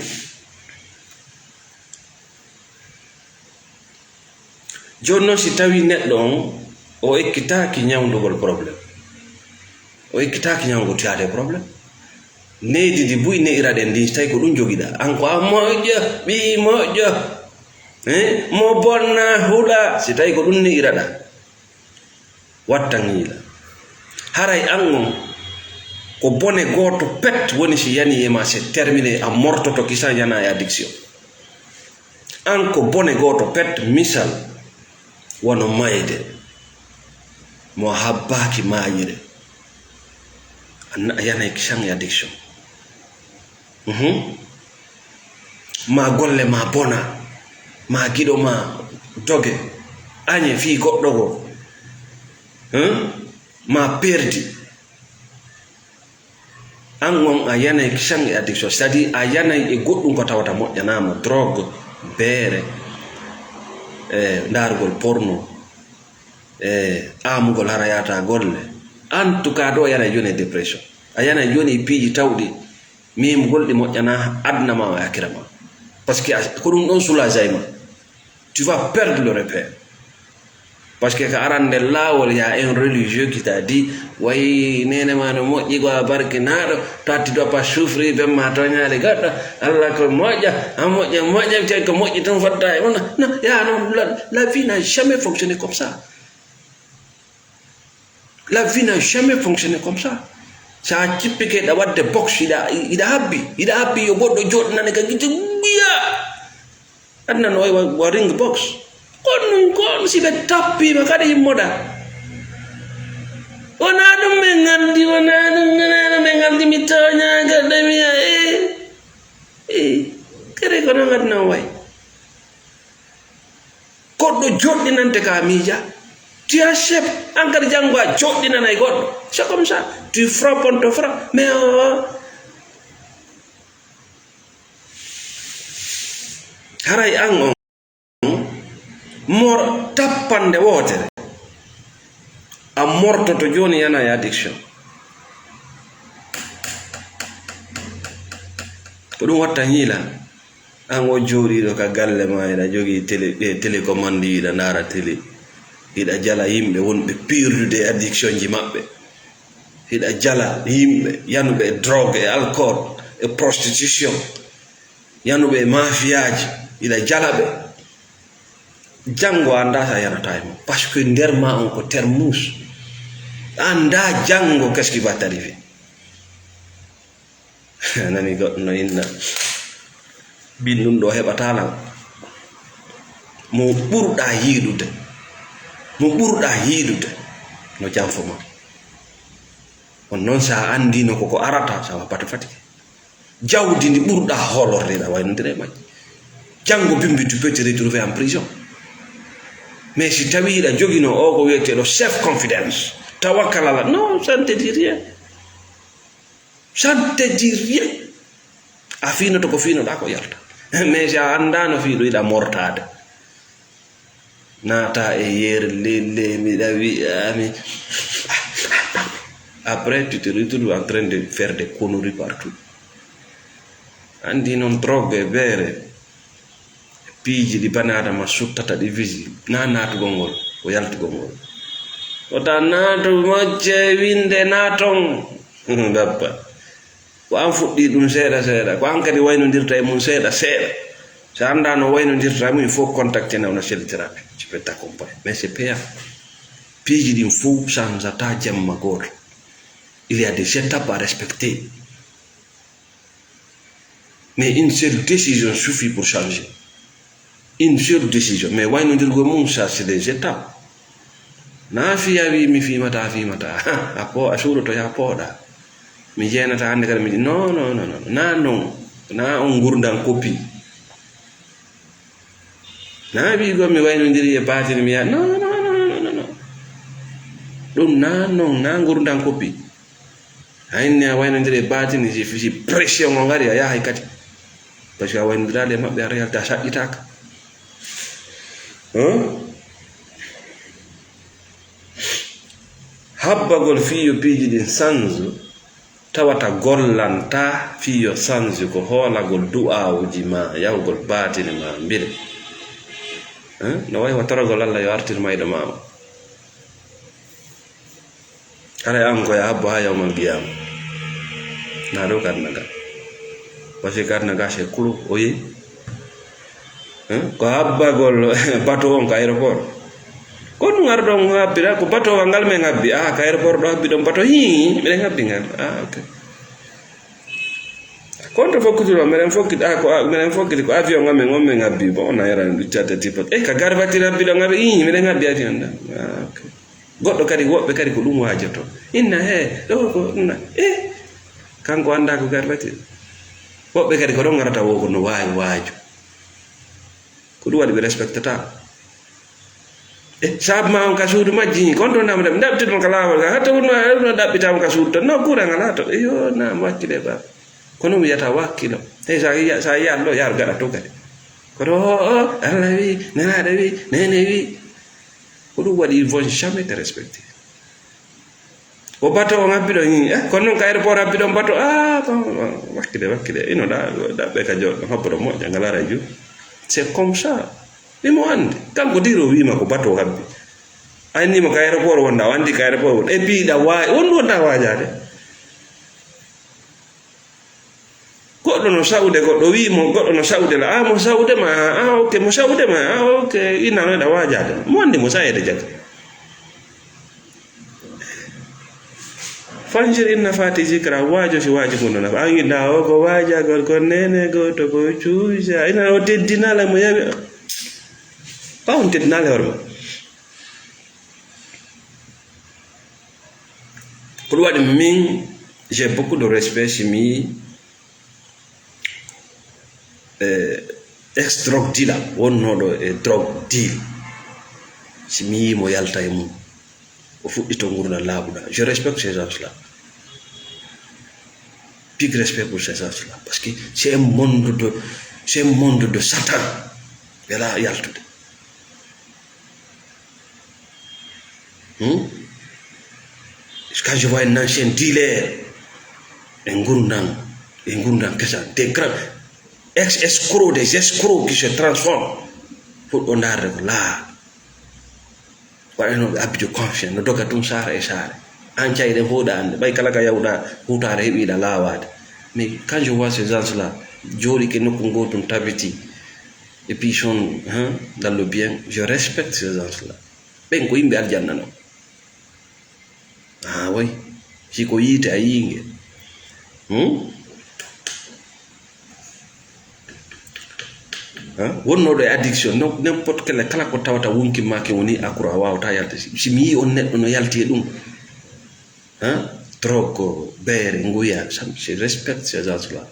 joni noon si tawi neɗɗo on o ekkitaki ñawdugol probléme, o ekkitaki ñawgo tiyade probléme, neydi ndi buy ne'iraɗen ndi so tawi ko ɗum jogiɗa an ko a moƴƴo ɓi moƴƴo mo bonna huula, si tawi ko ɗum ne'iraɗa watta ngiila. Haray an on ko bone goto pet woni si yani e ma, c'est terminé, a mortoto kisan yana e addiction. An ko bone goto pet, misal wono mayde mo habbaki mañire, yana kisang addiction ma golle ma bona ma gido ma doge anye fi goddo go ma perdi angon ayana kisang addiction c'est-à-dire ayana e goddum ko tawata moƴƴanama drogue beere ndargol porno amugol harayata golle en tout cas do yana joni dépression ayana joni piiji tawdi mim goldi moƴƴana adna ma wa akira ma parce que ko dum don soulagement tu vas perdre le repère parce que ka arande lawol ya un religieux qui t'a dit way nene ma no moƴƴi go barke naado tatti do pas souffrir be ma to nyaale gadda Allah ko moƴƴa am moƴƴa te ko moƴƴi tan fatta e non ya non la vie n'a jamais fonctionné comme ça. La vie n'a jamais fonctionné comme ça. Ça a typiqué d'avoir des box, il a habbi, yo goddo jodnane ka gite biya. Adna no wa ring box. Kon si be tappi ma kada yimmoda. Ona dum men ngandi mi tonya ga demiya kare ko no ngadna way. Goddo jodinante ka mija. Tu achètes encore jangwa jodina nay goddo c'est comme ça tu frappes on te frappe mais haray an on mor tappande wotere a morto to joni yana addiction ko dum watta hila an o jodi do ka galle ma ida jogi télécommande ida nara télé ida jala yimbe wonbe pirdude addiction ji mabbe ida jala yimbe yanube drogue e alcool e prostitution yanube mafiaji ida jala be jango anda sa yana time parce que nderma on ko termus anda jango qu'est-ce qui va t'arriver nani go no inna bindum do hebatala mo burda yidude mo burda hiidude no jamfuma on non sa andi no ko arata sa pata fatike jawdi ndi burda holorde da waynondire majji jango bimbi tu peux te retrouver en prison mais si tawi da jogino o ko wiyete lo self confidence tawakkala non ça ne te dit rien ça ne te dit rien afino to ko fino da ko yarta mais ja andano fiido ida mortade nata e yer le mi davi ami après tu te retrouves en train de faire des conneries partout andi non drogue e bere piiji di banada ma suttata di visi nanat gongol o yalti gongol o ta nato mocce winde naton dabba ko an fuɗɗi ɗum seeɗa ko an kadi waynondirta e mum seeɗa so anda no waynondirta mum il faut contacter na ona sellitiraɓe tu peux t'accompagner mais c'est payant piiji ɗin fou changeata jamma goto il y a des étapes à respecter mais une seule décision suffit pour changer une seule décision mais waynondirgo mum ça c'est des étapes na fiya wi mi fimata a suuɗoto ya pooɗa mi jeenata hande kada mi non na non na on gurdan copie na wi go mi waynodiri e batini mi ya non ɗum na non na gurdan copie hayni a waynodiri e batini si pression o ngari a yahay kadi par ce que a waynodirade maɓɓe a realta a saɗɗitaka habbagol fiyo piiji ɗin sanzu tawata gollanta fiyo sanzu ko hoolagol du'awuji ma yawgol batini ma mbile no way watorogol Allah yo artir mayɗo mama ala an koye habbo ha yawmal qiyama na ɗo karnaga parce que karnaga c'est clou oyi ko habbagol bateau on ko aéroport ko ɗum arɗon habbira ko bateau ngal men habbi ka aéroport ɗo habbi ɗon bateau miɗen habbi ngal ok konto fokkitiro miɗen fokkiti ko avion ngamen on men habbi bon on a yarani ɗuccade tipo ka garbatire habbi ɗon habbi miɗen habbi avion ɗa ok goɗɗo kadi woɓɓe kadi ko ɗum wajoto inna he ɗo ko ɗumna kanko anda ko garlati woɓɓe kadi ko ɗon garata wo ko no wawi waaju ko ɗum waɗi ɓe respectata saabu ma on ka suudu majji kon to namde ɗaɓɓitin on ka laawol ka hatta wonno ɗaɓɓitama ka suudu tan no kuuran ala to yo nam wakkile ba kono wiyata wakkilo hey sa yiyal ɗo yaar gaɗa to kadi koto Allah wi nanaɗo wi nene wi ko ɗum waɗi ils vont jamais te respecter o bato on habbiɗo kono noon ka aéroport habbiɗon bato wakkile ino ɗaɓɓe ka joɗɗo hobboɗo moƴƴa ngalara ju c'est comme ça imo andi kanko diro wima ko bato habbi annimo ka aéroport wonda o andi ka aéroport won e piiɗa waawi on wonda waajade goɗɗo no sawde goɗɗo wimo goɗɗo no sawde la mo sawde ma ok mo sawde ma ok innanoyɗa waajade mo andi mo sayede jaga fanjir inna fati zikra waajo si waaji mundo nafa an yinda o ko waajagol ko nene goto ko cuusa ina o teddinala mo yaɓe on teddinala horma ko ɗum waɗi min j'ai beaucoup de respect si mi ex drogue dealer wonnoɗo e drogue deal si mi yimo yalta e mum o fuɗɗito gurna laaɓuɗa je respecte ces gens là big respect pour ces gens là parce que c'est un monde de Satan wela yaltude quand je vois un ancien dealer e gurdam kesa des grands ex-escrocs des escrocs qui se transforment fuɗɗo darde ko laa waɗanoɓe abbi de confiance no doga tum saara e saare an cayɗen hoɗa ande ɓay kala ka yawɗa hutare heɓiɗa laawade mais quand je vois ces gens là jooɗi ke nokku gotum tabiti et puis sont dans le bien je respecte ces gens là ɓen ko yimɓe aljanna non oui siko yiite a yingue wonnoɗo e addiction n'importe quelle kala ko tawata wonki make woni akro a wawata yalta simi yi on neɗɗo no yalti e ɗum drogue ko beere nguya je respecte ces gens là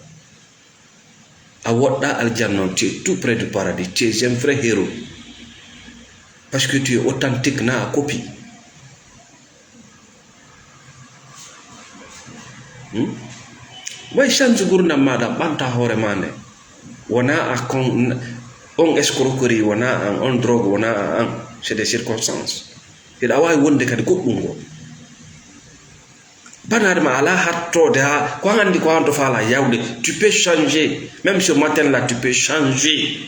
a woɗɗa aljanna tu es tout près du paradis tu es un vrai héros parce que tu es authentique na a copie way change gurdam maɗa ɓamta hoore ma nde wona a kon on escroquerie wona an on drogue wona an c'est des circonstances ida wawi wonde kadi goɗɗum ngo banade ma ala hattode ha ko handi ko hanto faala yawde tu peux changer même ce matin là tu peux changer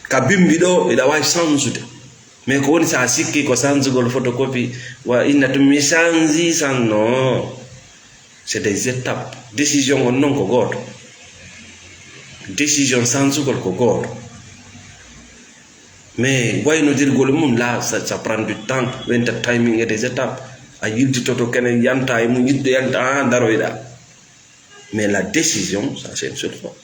ka bimbi ɗo ida wawi change mais ko woni sa sikki ko changegol photocopie wa inna to mi change san non c'est des étapes décision on non ko goto décision sansugol ko goto mais waynodirgol mum là ça prend du temps wenta timing et des étapes a yirditoto kene yanta e mum yidde yanta daroyɗa mais la décision ça c'est une seule fois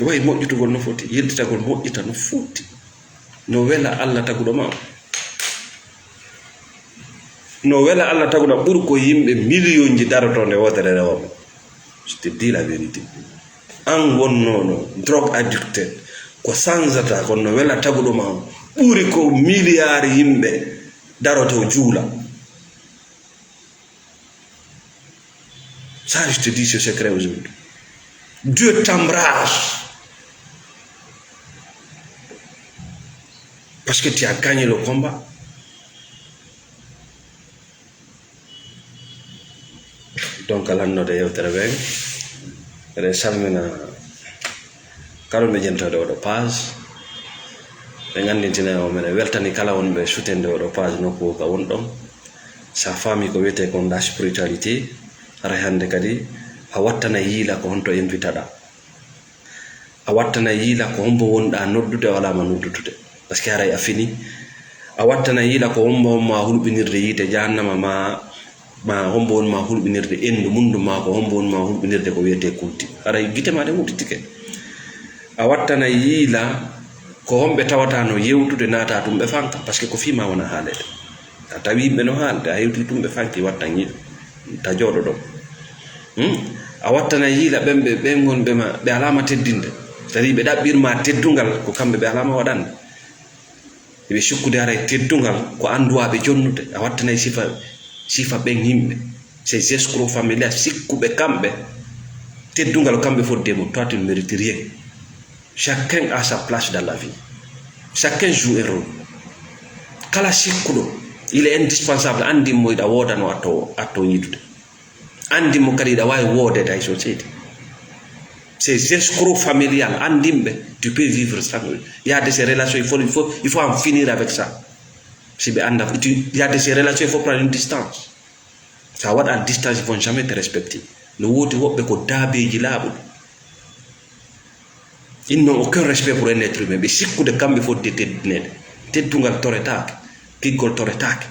way moƴƴitugol no foti yirditagol moƴƴita no foti no wela Allah taguɗo ma no wela Allah taguɗo ɓuri ko yimɓe million ji daroto nde wotere rewama je te dis la vérité an wonnono drogue addicted ko sansata kon no wela taguɗo ma ɓuri ko milliard yimɓe daroto juula ça je te dis ce secret aujourd'hui Dieu t'embrasse parce que tu as gagné le combat. Donc alannode yewtere ɓen eɗen salmina kala ɓe jentode oɗo page ɓe gandintina o mene weltani kala wonɓe sutende oɗo page nokku ka woni ɗon sa faami ko wiyete kon la spiritualité ara hande kadi a wattana yiila ko honto invitaɗa a wattana yiila ko hombo wonɗa noddude walama noddutude par ce que aray a fini a wattana yiila ko hombo wonma hulɓinirde yiite jahannama ma hombo wonma hulɓinirde endu mundu ma ko hombo wonma hulɓinirde ko wiyete kulti aray guite ma ɗe muɗitike a wattana yiila ko hombe tawata no yewtude naata tumbe fanka parce que ko fima wona haalede ta tawi be no haalde a yewti tumbe fanki watta ngi ta jodo do a wattana yila bembe be gonbe ma be alama teddinde tari be dabbirma teddungal ko kambe be alama wadande be shukkude ara teddungal ko anduwabe jonnude a wattana sifa ben himbe ces escrocs familiales sikkube kambe teddungal kambe fodde mo toi tu ne mérites rien. Chacun a sa place dans la vie. Chacun joue un rôle. Kala sikkudo il est indispensable andi mo da woda no atto yidude andi mo kadi da way wode da société. Ces escrocs familiales andimbe tu peux vivre sans eux. Il y a de ces relations il faut en finir avec ça. Il y a de ces relations il faut prendre une distance. Ça va à distance ils vont jamais te respecter. No woti wobbe ko dabeji laabul. Ils n'ont aucun respect pour un être humain. Be sikkude kambe fodde teddinede teddungal toretake kiggol toretake.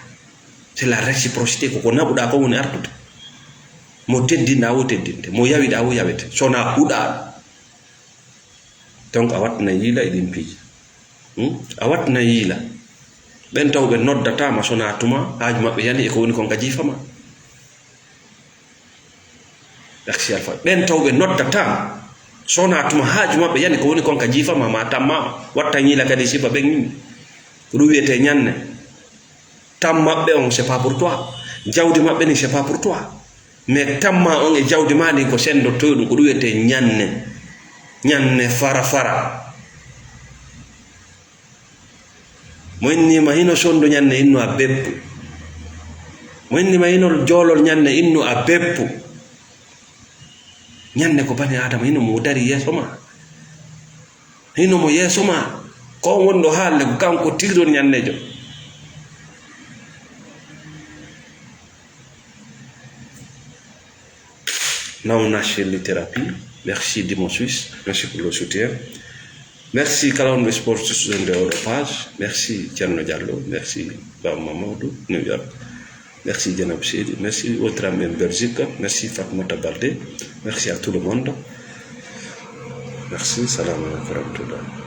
C'est la réciprocité ko nabuda ko woni artude mo teddina wo teddinde mo yawida wo yawete sona huda donc a watna yila idin piji a watna yila ben tawbe noddata ma sona tuma haaju mabbe yani e ko woni kon ka jifama daksi alfa ben tawbe noddata sona tuma haaju mabbe yani ko woni kon ka jifama ma tamma watta yila kadi sifa ben min ruwete nyanne tam mabbe on c'est pas pour toi jawdi mabbe ni c'est pas pour toi mais tamma on e jawdi mani ko sendo toydum ko duwete nyanne fara moynni ma hino sondo nyanne inno a beppu moynni ma hino jolol nyanne inno a beppu nyanne ko bani adama hino mo dari yeso ma hino mo yeso ma ko wondo haalle ko kanko tigdon nyannejo. Non, on a chez les thérapies. Merci Dimon Suisse. Merci pour le soutien. Merci Kalon Sport de Europage. Merci Tierno Diallo. Merci Bam Mamadou, New York. Merci Dianab Sidi. Merci Outram Belgique. Merci Fatmata Baldé. Merci à tout le monde. Merci. Salam alaikum.